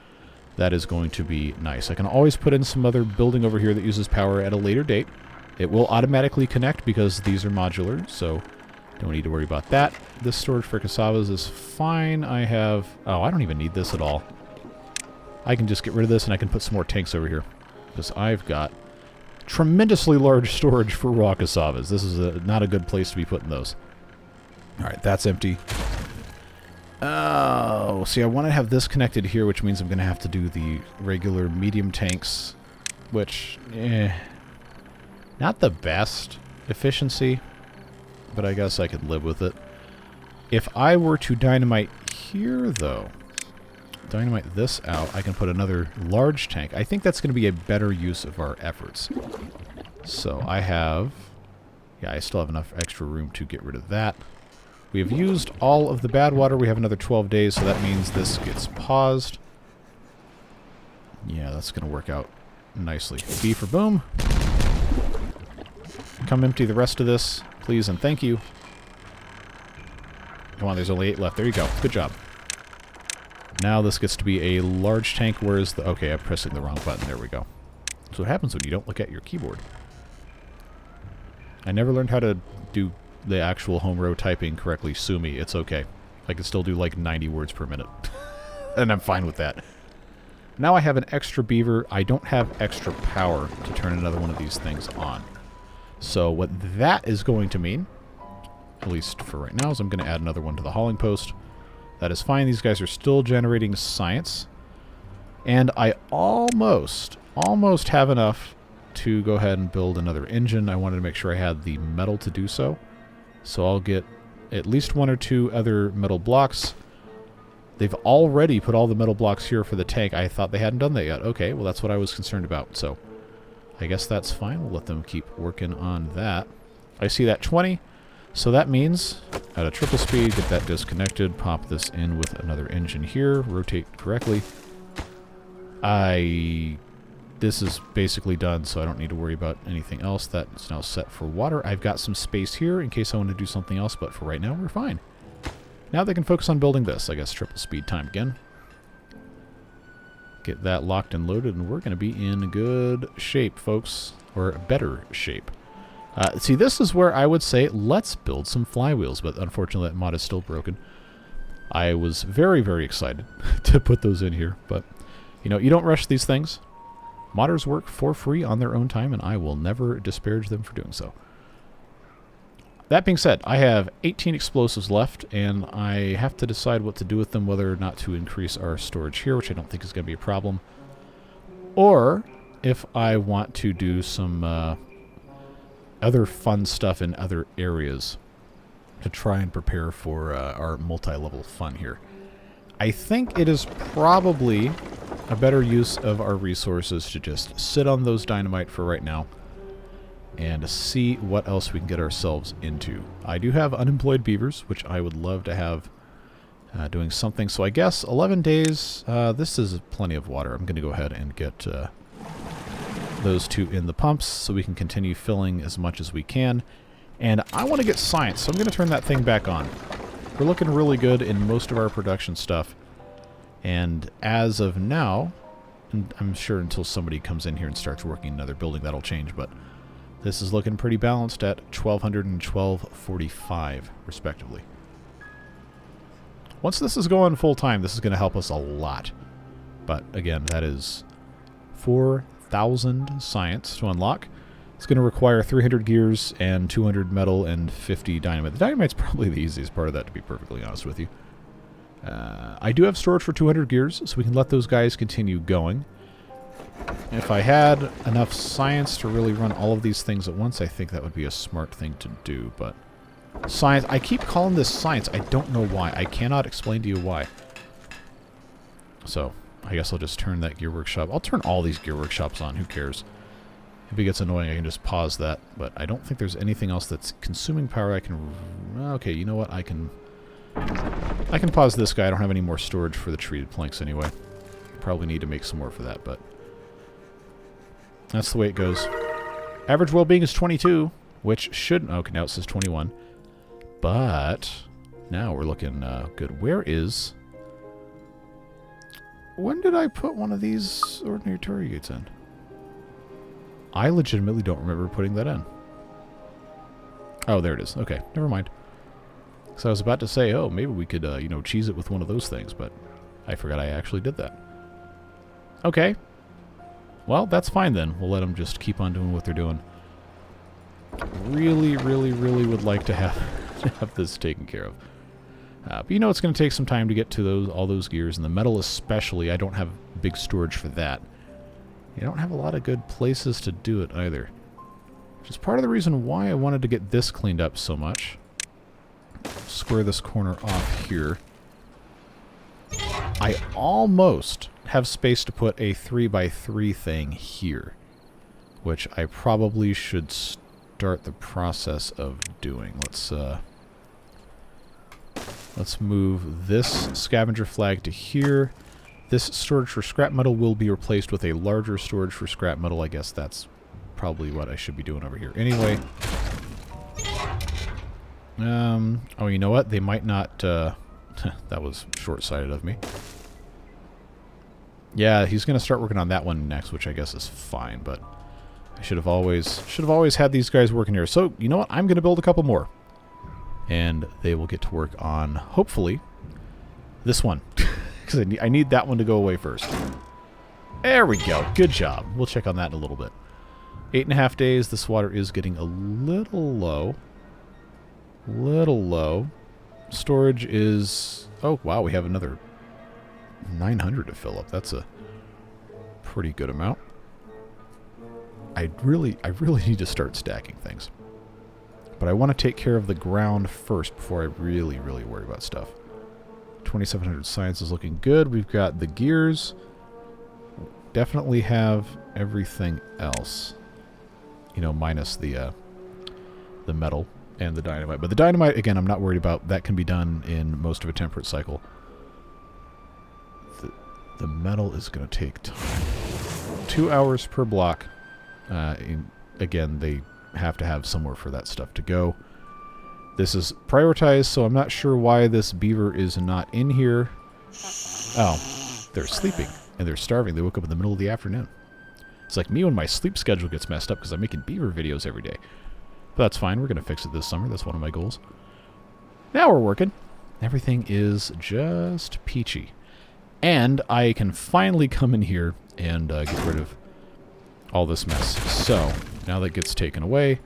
that is going to be nice. I can always put in some other building over here that uses power at a later date. It will automatically connect because these are modular, so don't need to worry about that. This storage for cassavas is fine. I have... Oh, I don't even need this at all. I can just get rid of this and I can put some more tanks over here because I've got tremendously large storage for raw cassavas. This is not a good place to be putting those. Alright, that's empty. Oh, see, I want to have this connected here, which means I'm going to have to do the regular medium tanks, which, not the best efficiency, but I guess I could live with it. If I were to dynamite here, though, dynamite this out, I can put another large tank. I think that's going to be a better use of our efforts. So I have... Yeah, I still have enough extra room to get rid of that. We have used all of the bad water. We have another 12 days, so that means this gets paused. Yeah, that's going to work out nicely. B for boom. Come empty the rest of this, please and thank you. Come on, there's only 8 left. There you go. Good job. Now this gets to be a large tank. Where's the... Okay, I'm pressing the wrong button. There we go. That's what happens when you don't look at your keyboard. I never learned how to do the actual home row typing correctly. Sue me. It's okay. I can still do like 90 words per minute. And I'm fine with that. Now I have an extra beaver. I don't have extra power to turn another one of these things on. So what that is going to mean, at least for right now, is I'm going to add another one to the hauling post. That is fine. These guys are still generating science. And I almost have enough to go ahead and build another engine. I wanted to make sure I had the metal to do so. So I'll get at least 1 or 2 other metal blocks. They've already put all the metal blocks here for the tank. I thought they hadn't done that yet. Okay, well that's what I was concerned about. So I guess that's fine. We'll let them keep working on that. I see that 20. So that means at a triple speed, get that disconnected, pop this in with another engine here, rotate correctly. This is basically done, so I don't need to worry about anything else. That's now set for water. I've got some space here in case I want to do something else, but for right now, we're fine. Now they can focus on building this. I guess triple speed time again. Get that locked and loaded, and we're going to be in good shape, folks. Or better shape. See, this is where I would say, let's build some flywheels, but unfortunately that mod is still broken. I was very, very excited to put those in here, but, you know, you don't rush these things. Modders work for free on their own time, and I will never disparage them for doing so. That being said, I have 18 explosives left, and I have to decide what to do with them, whether or not to increase our storage here, which I don't think is going to be a problem, or if I want to do some other fun stuff in other areas to try and prepare for our multi-level fun here. I think it is probably a better use of our resources to just sit on those dynamite for right now and see what else we can get ourselves into. I do have unemployed beavers, which I would love to have doing something. So I guess 11 days, this is plenty of water. I'm going to go ahead and get those two in the pumps so we can continue filling as much as we can. And I want to get science, so I'm going to turn that thing back on. We're looking really good in most of our production stuff. And as of now, and I'm sure until somebody comes in here and starts working another building, that'll change, but this is looking pretty balanced at 1200 and 1245, respectively. Once this is going full time, this is going to help us a lot. But again, that is 4,000 science to unlock. It's going to require 300 gears and 200 metal and 50 dynamite. The dynamite's probably the easiest part of that, to be perfectly honest with you. I do have storage for 200 gears, so we can let those guys continue going. If I had enough science to really run all of these things at once, I think that would be a smart thing to do, but science, I keep calling this science. I don't know why. I cannot explain to you why. So, I guess I'll just turn that gear workshop. I'll turn all these gear workshops on. Who cares? If it gets annoying, I can just pause that, but I don't think there's anything else that's consuming power I can... Okay, you know what? I can pause this guy. I don't have any more storage for the treated planks anyway. Probably need to make some more for that, but that's the way it goes. Average well-being is 22, which should... Okay, now it says 21. But now we're looking good. Where is... When did I put one of these ordinary Torii gates in? I legitimately don't remember putting that in. Oh, there it is. Okay, never mind. So I was about to say, oh, maybe we could, you know, cheese it with one of those things, but I forgot I actually did that. Okay. Well, that's fine then. We'll let them just keep on doing what they're doing. Really, really, really would like to have this taken care of. But you know it's going to take some time to get to all those gears, and the metal especially. I don't have big storage for that. You don't have a lot of good places to do it either. Which is part of the reason why I wanted to get this cleaned up so much. Square this corner off here. I almost have space to put a 3x3 thing here, which I probably should start the process of doing. Let's move this scavenger flag to here. This storage for scrap metal will be replaced with a larger storage for scrap metal. I guess that's probably what I should be doing over here. Anyway. Oh, you know what? They might not, that was short-sighted of me. Yeah, he's going to start working on that one next, which I guess is fine, but I should have always had these guys working here. So, you know what? I'm going to build a couple more. And they will get to work on, hopefully, this one. Because I need that one to go away first. There we go. Good job. We'll check on that in a little bit. 8.5 days. This water is getting a little low. Storage is... Oh, wow. We have another 900 to fill up. That's a pretty good amount. I really need to start stacking things. But I want to take care of the ground first before I really worry about stuff. 2,700 science is looking good. We've got the gears. Definitely have everything else. You know, minus the metal and the dynamite. But the dynamite, again, I'm not worried about. That can be done in most of a temperate cycle. The metal is going to take time. 2 hours per block. Again, they have to have somewhere for that stuff to go. This is prioritized, so I'm not sure why this beaver is not in here. Oh, they're sleeping, and they're starving. They woke up in the middle of the afternoon. It's like me when my sleep schedule gets messed up because I'm making beaver videos every day. But that's fine. We're going to fix it this summer. That's one of my goals. Now we're working. Everything is just peachy. And I can finally come in here and get rid of all this mess. So, now that gets taken away.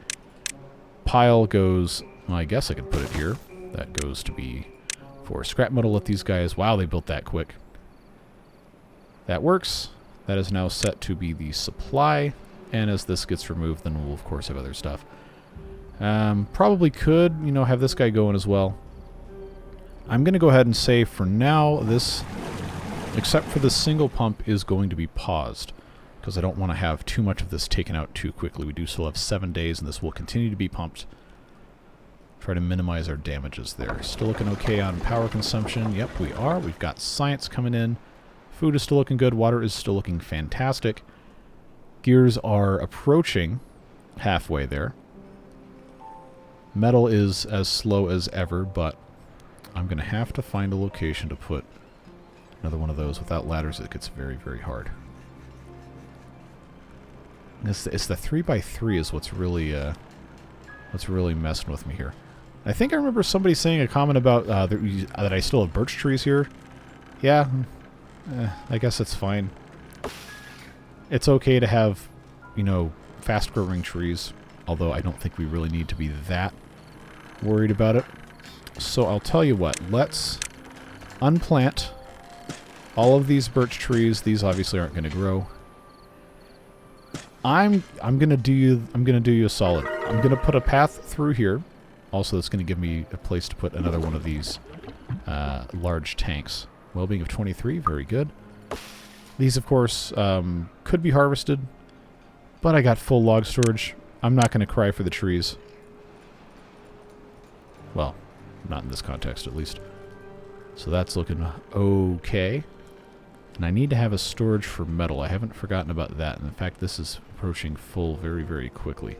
Pile goes, well, I guess I could put it here. That goes to be for scrap metal. Let these guys, wow, they built that quick. That works. That is now set to be the supply. And as this gets removed, then we'll, of course, have other stuff. Probably could, you know, have this guy going as well. I'm going to go ahead and say for now, this, except for the single pump, is going to be paused. Because I don't want to have too much of this taken out too quickly. We do still have 7 days, and this will continue to be pumped. Try to minimize our damages there. Still looking okay on power consumption. Yep, we are. We've got science coming in. Food is still looking good. Water is still looking fantastic. Gears are approaching halfway there. Metal is as slow as ever, but I'm going to have to find a location to put another one of those. Without ladders, it gets very, very hard. It's the 3x3 is what's really messing with me here. I think I remember somebody saying a comment about that I still have birch trees here. Yeah, I guess it's fine. It's okay to have, you know, fast-growing trees, although I don't think we really need to be that worried about it. So I'll tell you what, let's unplant all of these birch trees. These obviously aren't going to grow. I'm gonna do you a solid. I'm gonna put a path through here. Also, that's gonna give me a place to put another one of these large tanks. Well-being of 23, very good. These, of course, could be harvested, but I got full log storage. I'm not gonna cry for the trees. Well, not in this context, at least. So that's looking okay. And I need to have a storage for metal. I haven't forgotten about that. And in fact, this is approaching full very, very quickly.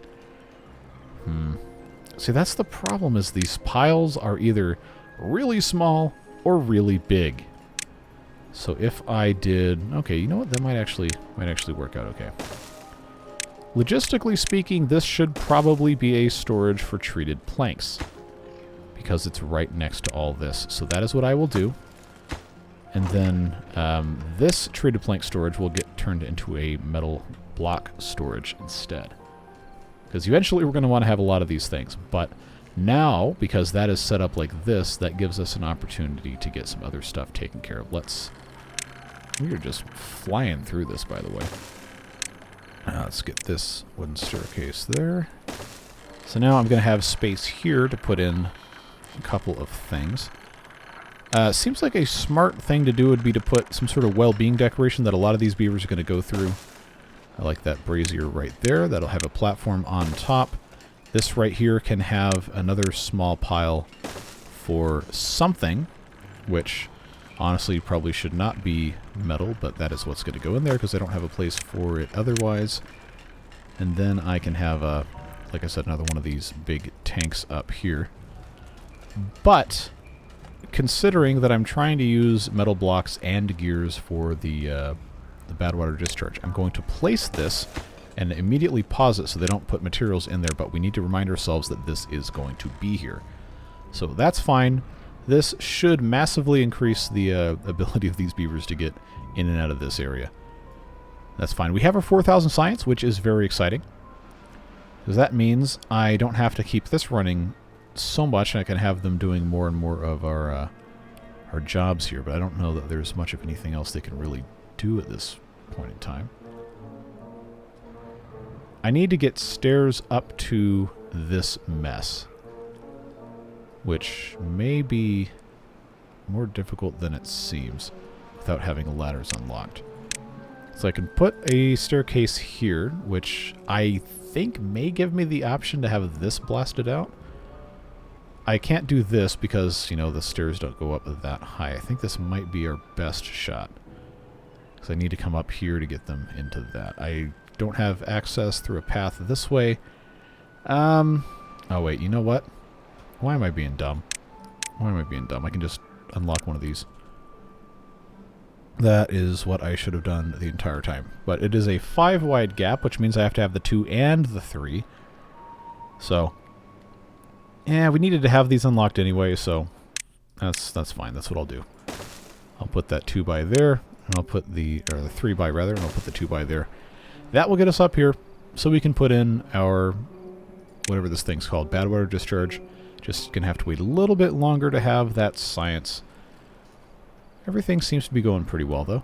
See, that's the problem, is these piles are either really small or really big. So if I did... Okay, you know what? That might actually work out okay. Logistically speaking, this should probably be a storage for treated planks, because it's right next to all this. So that is what I will do. And then this treated plank storage will get turned into a metal block storage instead. Because eventually we're going to want to have a lot of these things. But now, because that is set up like this, that gives us an opportunity to get some other stuff taken care of. We are just flying through this, by the way. Let's get this wooden staircase there. So now I'm going to have space here to put in a couple of things. Seems like a smart thing to do would be to put some sort of well-being decoration that a lot of these beavers are going to go through. I like that brazier right there. That'll have a platform on top. This right here can have another small pile for something, which honestly probably should not be metal, but that is what's going to go in there because I don't have a place for it otherwise. And then I can have, like I said, another one of these big tanks up here. But considering that I'm trying to use metal blocks and gears for the badwater discharge, I'm going to place this and immediately pause it so they don't put materials in there, but we need to remind ourselves that this is going to be here. So that's fine. This should massively increase the ability of these beavers to get in and out of this area. That's fine. We have our 4,000 science, which is very exciting, because that means I don't have to keep this running so much, and I can have them doing more and more of our jobs here, but I don't know that there's much of anything else they can really do at this point in time. I need to get stairs up to this mess, which may be more difficult than it seems without having the ladders unlocked. So I can put a staircase here, which I think may give me the option to have this blasted out. I can't do this because, you know, the stairs don't go up that high. I think this might be our best shot, because I need to come up here to get them into that. I don't have access through a path this way. Oh wait, you know what? Why am I being dumb? Why am I being dumb? I can just unlock one of these. That is what I should have done the entire time. But it is a 5 wide gap, which means I have to have the 2 and the 3. So, yeah, we needed to have these unlocked anyway, so that's fine. That's what I'll do. I'll put that 2 by there, and I'll put the, or the 3 by rather, and I'll put the 2 by there. That will get us up here so we can put in our, whatever this thing's called, badwater discharge. Just gonna have to wait a little bit longer to have that science. Everything seems to be going pretty well, though.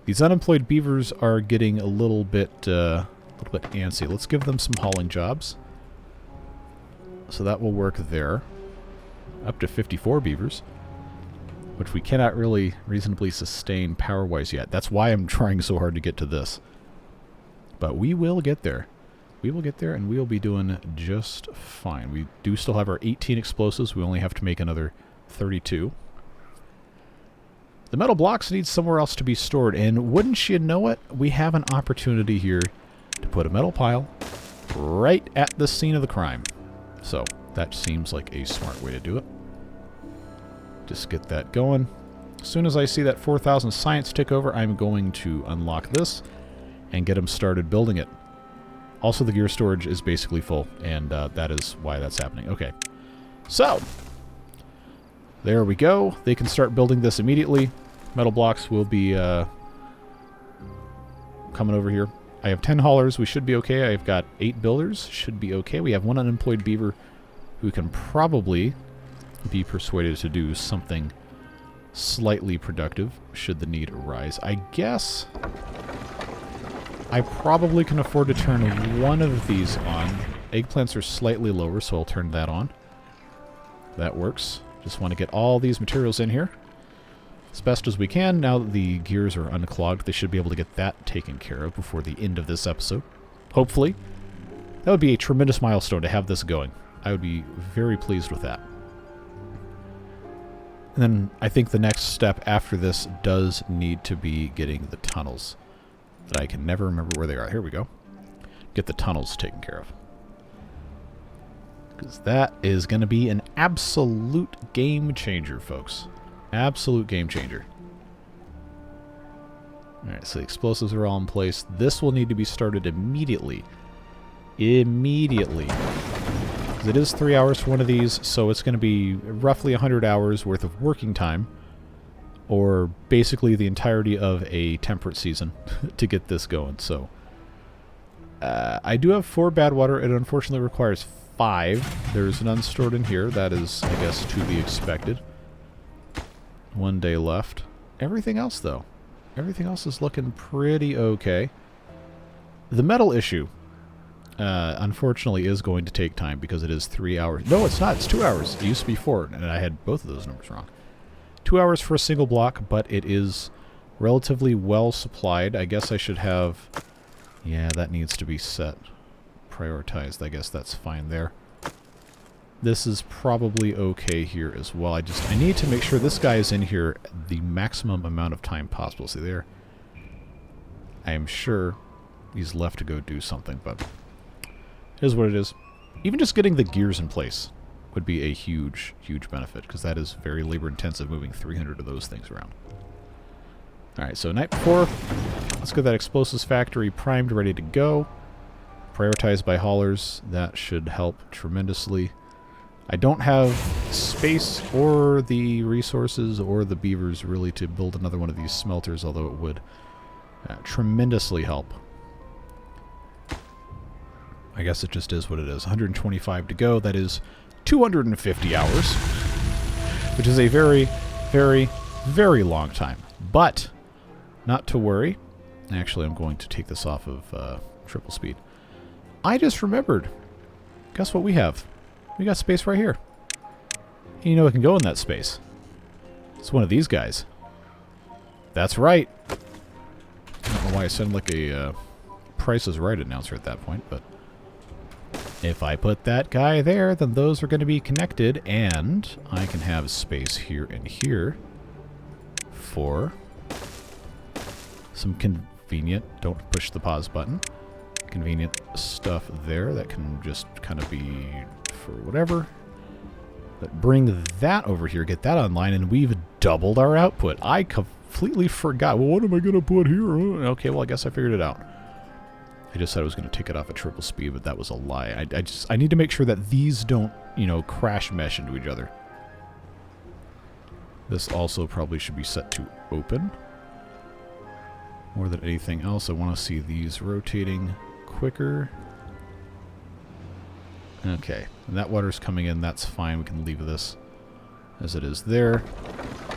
These unemployed beavers are getting a little bit antsy. Let's give them some hauling jobs. So that will work there. Up to 54 beavers, which we cannot really reasonably sustain power-wise yet. That's why I'm trying so hard to get to this. But we will get there. We will get there, and we will be doing just fine. We do still have our 18 explosives. We only have to make another 32. The metal blocks need somewhere else to be stored, and wouldn't you know it, we have an opportunity here to put a metal pile right at the scene of the crime. So that seems like a smart way to do it. Just get that going. As soon as I see that 4,000 science tick over, I'm going to unlock this and get them started building it. Also, the gear storage is basically full, and that is why that's happening. Okay, so there we go. They can start building this immediately. Metal blocks will be coming over here. I have 10 haulers. We should be okay. I've got 8 builders. Should be okay. We have 1 unemployed beaver who can probably be persuaded to do something slightly productive should the need arise. I guess I probably can afford to turn one of these on. Eggplants are slightly lower, so I'll turn that on. That works. Just want to get all these materials in here as best as we can. Now that the gears are unclogged, they should be able to get that taken care of before the end of this episode. Hopefully. That would be a tremendous milestone to have this going. I would be very pleased with that. And then I think the next step after this does need to be getting the tunnels. That I can never remember where they are. Here we go. Get the tunnels taken care of. Because that is going to be an absolute game changer, folks. Absolute game changer. Alright, so the explosives are all in place. This will need to be started immediately. Immediately. Because it is 3 hours for one of these, so it's going to be roughly 100 hours worth of working time. Or basically the entirety of a temperate season to get this going. So I do have 4 badwater. It unfortunately requires 5. There's none stored in here. That is, I guess, to be expected. 1 day left. Everything else, though. Everything else is looking pretty okay. The metal issue, unfortunately, is going to take time because it is 3 hours. No, it's not. It's 2 hours. It used to be 4, and I had both of those numbers wrong. 2 hours for a single block, but it is relatively well supplied. I guess I should have... Yeah, that needs to be set. Prioritized. I guess that's fine there. This is probably okay here as well. I need to make sure this guy is in here the maximum amount of time possible. See there? I am sure he's left to go do something, but it is what it is. Even just getting the gears in place would be a huge, huge benefit, because that is very labor-intensive, moving 300 of those things around. Alright, so night before, let's get that explosives factory primed, ready to go. Prioritized by haulers. That should help tremendously. I don't have space or the resources or the beavers really to build another one of these smelters, although it would tremendously help. I guess it just is what it is. 125 to go. That is 250 hours, which is a very, very, very long time. But not to worry. Actually, I'm going to take this off of triple speed. I just remembered. Guess what we have? We got space right here. And you know it can go in that space. It's one of these guys. That's right. I don't know why I sound like a Price is Right announcer at that point, but if I put that guy there, then those are going to be connected, and I can have space here and here for some convenient, don't push the pause button, convenient stuff there that can just kind of be for whatever. But bring that over here, get that online, and we've doubled our output. I completely forgot. Well, what am I going to put here? Okay, well, I guess I figured it out. I just said I was going to take it off at triple speed, but that was a lie. I need to make sure that these don't, you know, crash mesh into each other. This also probably should be set to open. More than anything else, I want to see these rotating quicker. Okay, and that water's coming in, that's fine. We can leave this as it is there.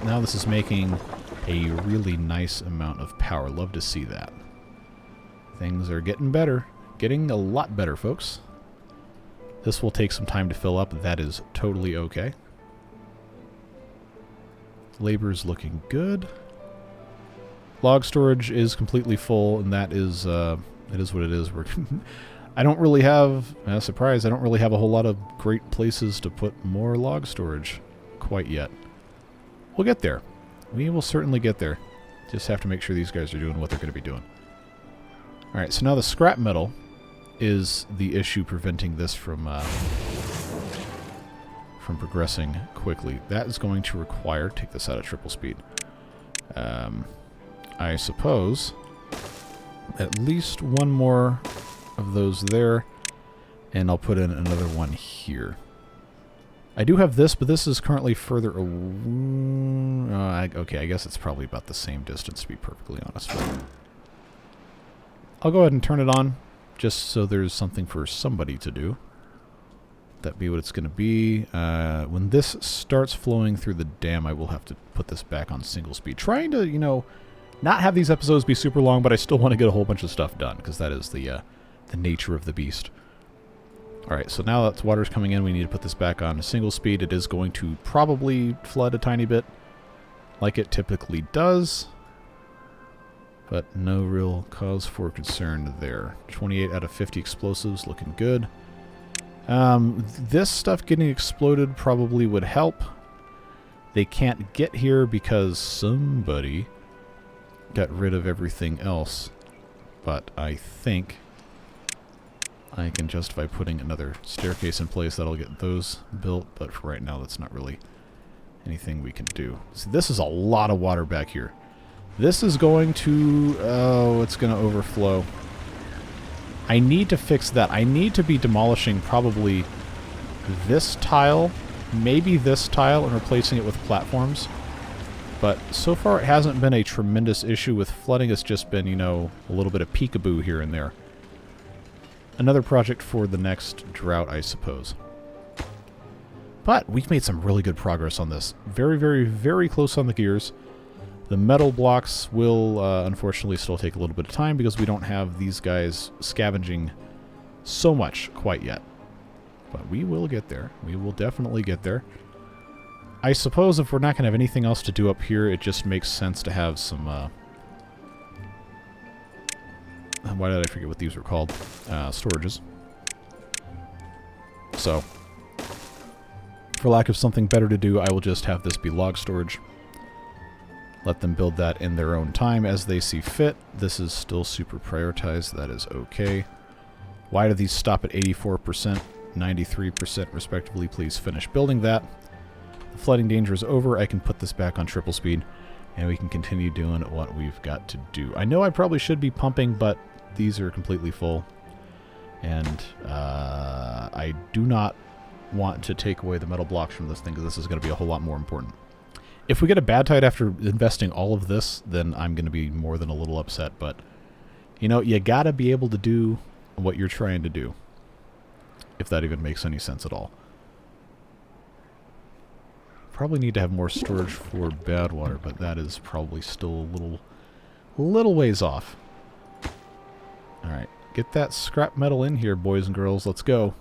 Now this is making a really nice amount of power. Love to see that. Things are getting better. Getting a lot better, folks. This will take some time to fill up. That is totally okay. Labor's looking good. Log storage is completely full, and that is, it is what it is. I don't really have, surprise, I don't really have a whole lot of great places to put more log storage quite yet. We'll get there. We will certainly get there. Just have to make sure these guys are doing what they're going to be doing. Alright, so now the scrap metal is the issue preventing this from progressing quickly. That is going to require, take this out of triple speed, I suppose, at least one more of those there, and I'll put in another one here. I do have this, but this is currently further away. Okay, I guess it's probably about the same distance, to be perfectly honest. I'll go ahead and turn it on, just so there's something for somebody to do. That be what it's going to be. When this starts flowing through the dam, I will have to put this back on single speed. Trying to, you know, not have these episodes be super long, but I still want to get a whole bunch of stuff done, because that is the nature of the beast. Alright, so now that water's coming in, we need to put this back on single speed. It is going to probably flood a tiny bit, like it typically does, but no real cause for concern there. 28 out of 50 explosives, looking good. This stuff getting exploded probably would help. They can't get here because somebody got rid of everything else, but I think I can justify putting another staircase in place. That'll get those built, but for right now that's not really anything we can do. See, this is a lot of water back here. This is going to, oh, it's going to overflow. I need to fix that. I need to be demolishing probably this tile, maybe this tile, and replacing it with platforms. But so far it hasn't been a tremendous issue with flooding. It's just been, you know, a little bit of peekaboo here and there. Another project for the next drought, I suppose. But we've made some really good progress on this. Very, very, very close on the gears. The metal blocks will, unfortunately, still take a little bit of time because we don't have these guys scavenging so much quite yet. But we will get there. We will definitely get there. I suppose if we're not going to have anything else to do up here, it just makes sense to have some, why did I forget what these were called? Storages. So, for lack of something better to do, I will just have this be log storage. Let them build that in their own time as they see fit. This is still super prioritized. That is okay. Why do these stop at 84%, 93% respectively? Please finish building that. The flooding danger is over. I can put this back on triple speed, and we can continue doing what we've got to do. I know I probably should be pumping, but these are completely full. And I do not want to take away the metal blocks from this thing, because this is going to be a whole lot more important. If we get a bad tide after investing all of this, then I'm going to be more than a little upset. But, you know, you got to be able to do what you're trying to do, if that even makes any sense at all. Probably need to have more storage for badwater, but that is probably still a little ways off. Alright, get that scrap metal in here, boys and girls. Let's go.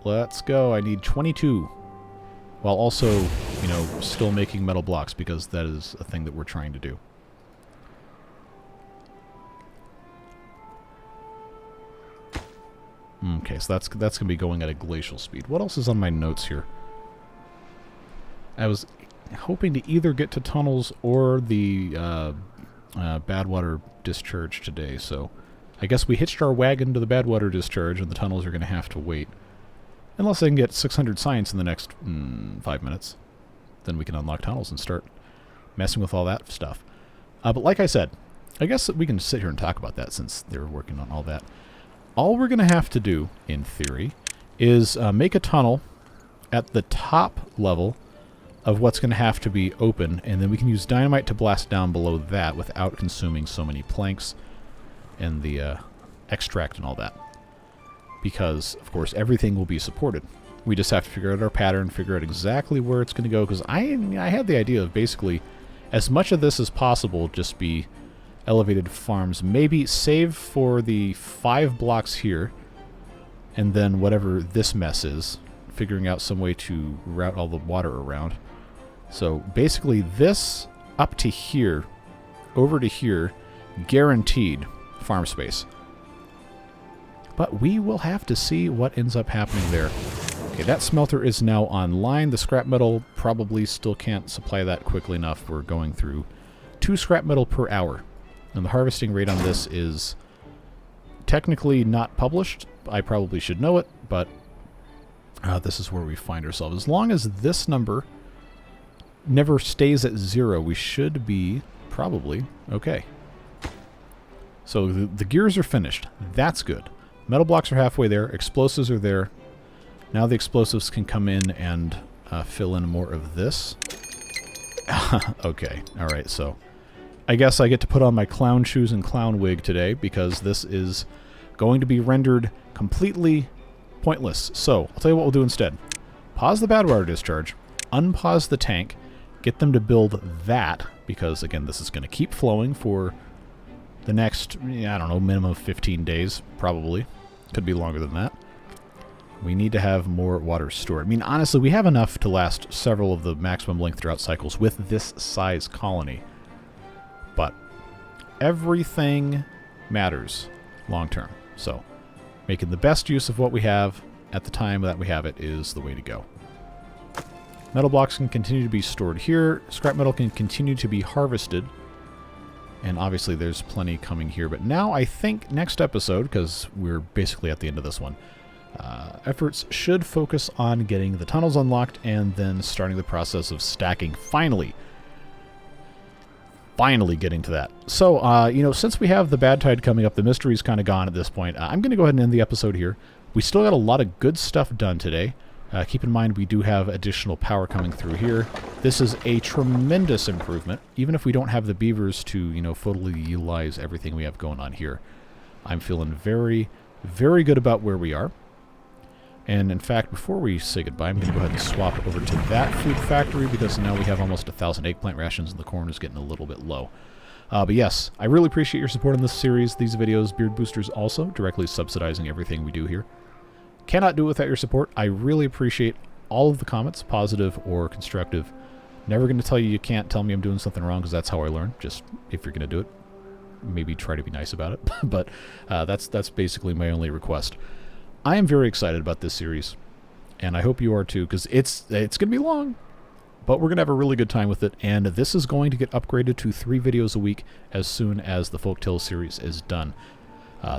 Let's go. I need 22. While also, you know, still making metal blocks, because that is a thing that we're trying to do. Okay, so that's going to be going at a glacial speed. What else is on my notes here? I was hoping to either get to tunnels or the badwater discharge today, so I guess we hitched our wagon to the badwater discharge, and the tunnels are going to have to wait. Unless I can get 600 science in the next 5 minutes. Then we can unlock tunnels and start messing with all that stuff. But like I said, I guess we can sit here and talk about that since they're working on all that. All we're going to have to do, in theory, is make a tunnel at the top level of what's going to have to be open, and then we can use dynamite to blast down below that without consuming so many planks and the extract and all that. Because, of course, everything will be supported. We just have to figure out our pattern, figure out exactly where it's going to go, because I had the idea of basically as much of this as possible just be elevated farms, maybe save for the 5 blocks here, and then whatever this mess is, figuring out some way to route all the water around. So basically this up to here, over to here, guaranteed farm space. But we will have to see what ends up happening there. Okay, that smelter is now online. The scrap metal probably still can't supply that quickly enough. We're going through 2 scrap metal per hour. And the harvesting rate on this is technically not published. I probably should know it, but this is where we find ourselves. As long as this number never stays at 0, we should be probably okay. So the gears are finished. That's good. Metal blocks are halfway there. Explosives are there. Now the explosives can come in and fill in more of this. Okay. All right. So I guess I get to put on my clown shoes and clown wig today because this is going to be rendered completely pointless. So I'll tell you what we'll do instead. Pause the badwater discharge. Unpause the tank. Get them to build that because, again, this is going to keep flowing for the next, I don't know, minimum of 15 days, probably. Could be longer than that. We need to have more water stored. I mean, honestly, we have enough to last several of the maximum length drought cycles with this size colony. But everything matters long term. So making the best use of what we have at the time that we have it is the way to go. Metal blocks can continue to be stored here. Scrap metal can continue to be harvested. And obviously there's plenty coming here. But now I think next episode, because we're basically at the end of this one, efforts should focus on getting the tunnels unlocked and then starting the process of stacking. Finally getting to that. So, you know, since we have the bad tide coming up, the mystery's kind of gone at this point. I'm going to go ahead and end the episode here. We still got a lot of good stuff done today. Keep in mind we do have additional power coming through here. This is a tremendous improvement, even if we don't have the beavers to, you know, fully utilize everything we have going on here. I'm feeling very, very good about where we are. And in fact, before we say goodbye, I'm going to go ahead and swap over to that food factory because now we have almost 1,000 eggplant rations and the corn is getting a little bit low. But yes, I really appreciate your support in this series, these videos, Beard Boosters also, directly subsidizing everything we do here. Cannot do it without your support. I really appreciate all of the comments, positive or constructive. Never going to tell you can't tell me I'm doing something wrong because that's how I learn. Just if you're going to do it, maybe try to be nice about it. But that's basically my only request. I am very excited about this series, and I hope you are too, because it's going to be long, but we're going to have a really good time with it, and this is going to get upgraded to 3 videos a week as soon as the Folktales series is done.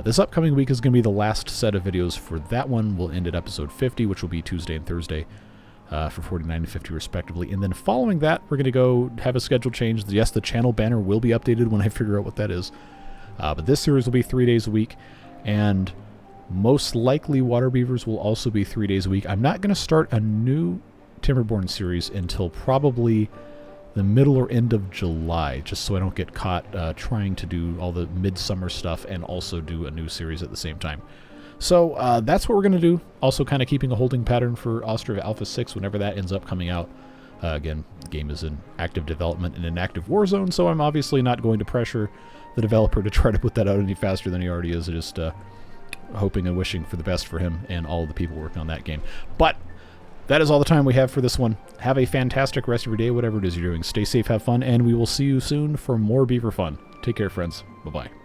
This upcoming week is going to be the last set of videos for that one. We'll end at episode 50, which will be Tuesday and Thursday for 49 and 50 respectively, and then following that, we're going to go have a schedule change. Yes, the channel banner will be updated when I figure out what that is, but this series will be 3 days a week, and most likely water beavers will also be 3 days a week. I'm not going to start a new Timberborn series until probably the middle or end of July, just so I don't get caught trying to do all the midsummer stuff and also do a new series at the same time. So that's what we're going to do. Also kind of keeping a holding pattern for Ostrava Alpha 6 whenever that ends up coming out. Again, the game is in active development in an active war zone, so I'm obviously not going to pressure the developer to try to put that out any faster than he already is. Just hoping and wishing for the best for him and all of the people working on that game. But that is all the time we have for this one. Have a fantastic rest of your day, whatever it is you're doing. Stay safe, have fun, and we will see you soon for more beaver fun. Take care, friends. Bye-bye.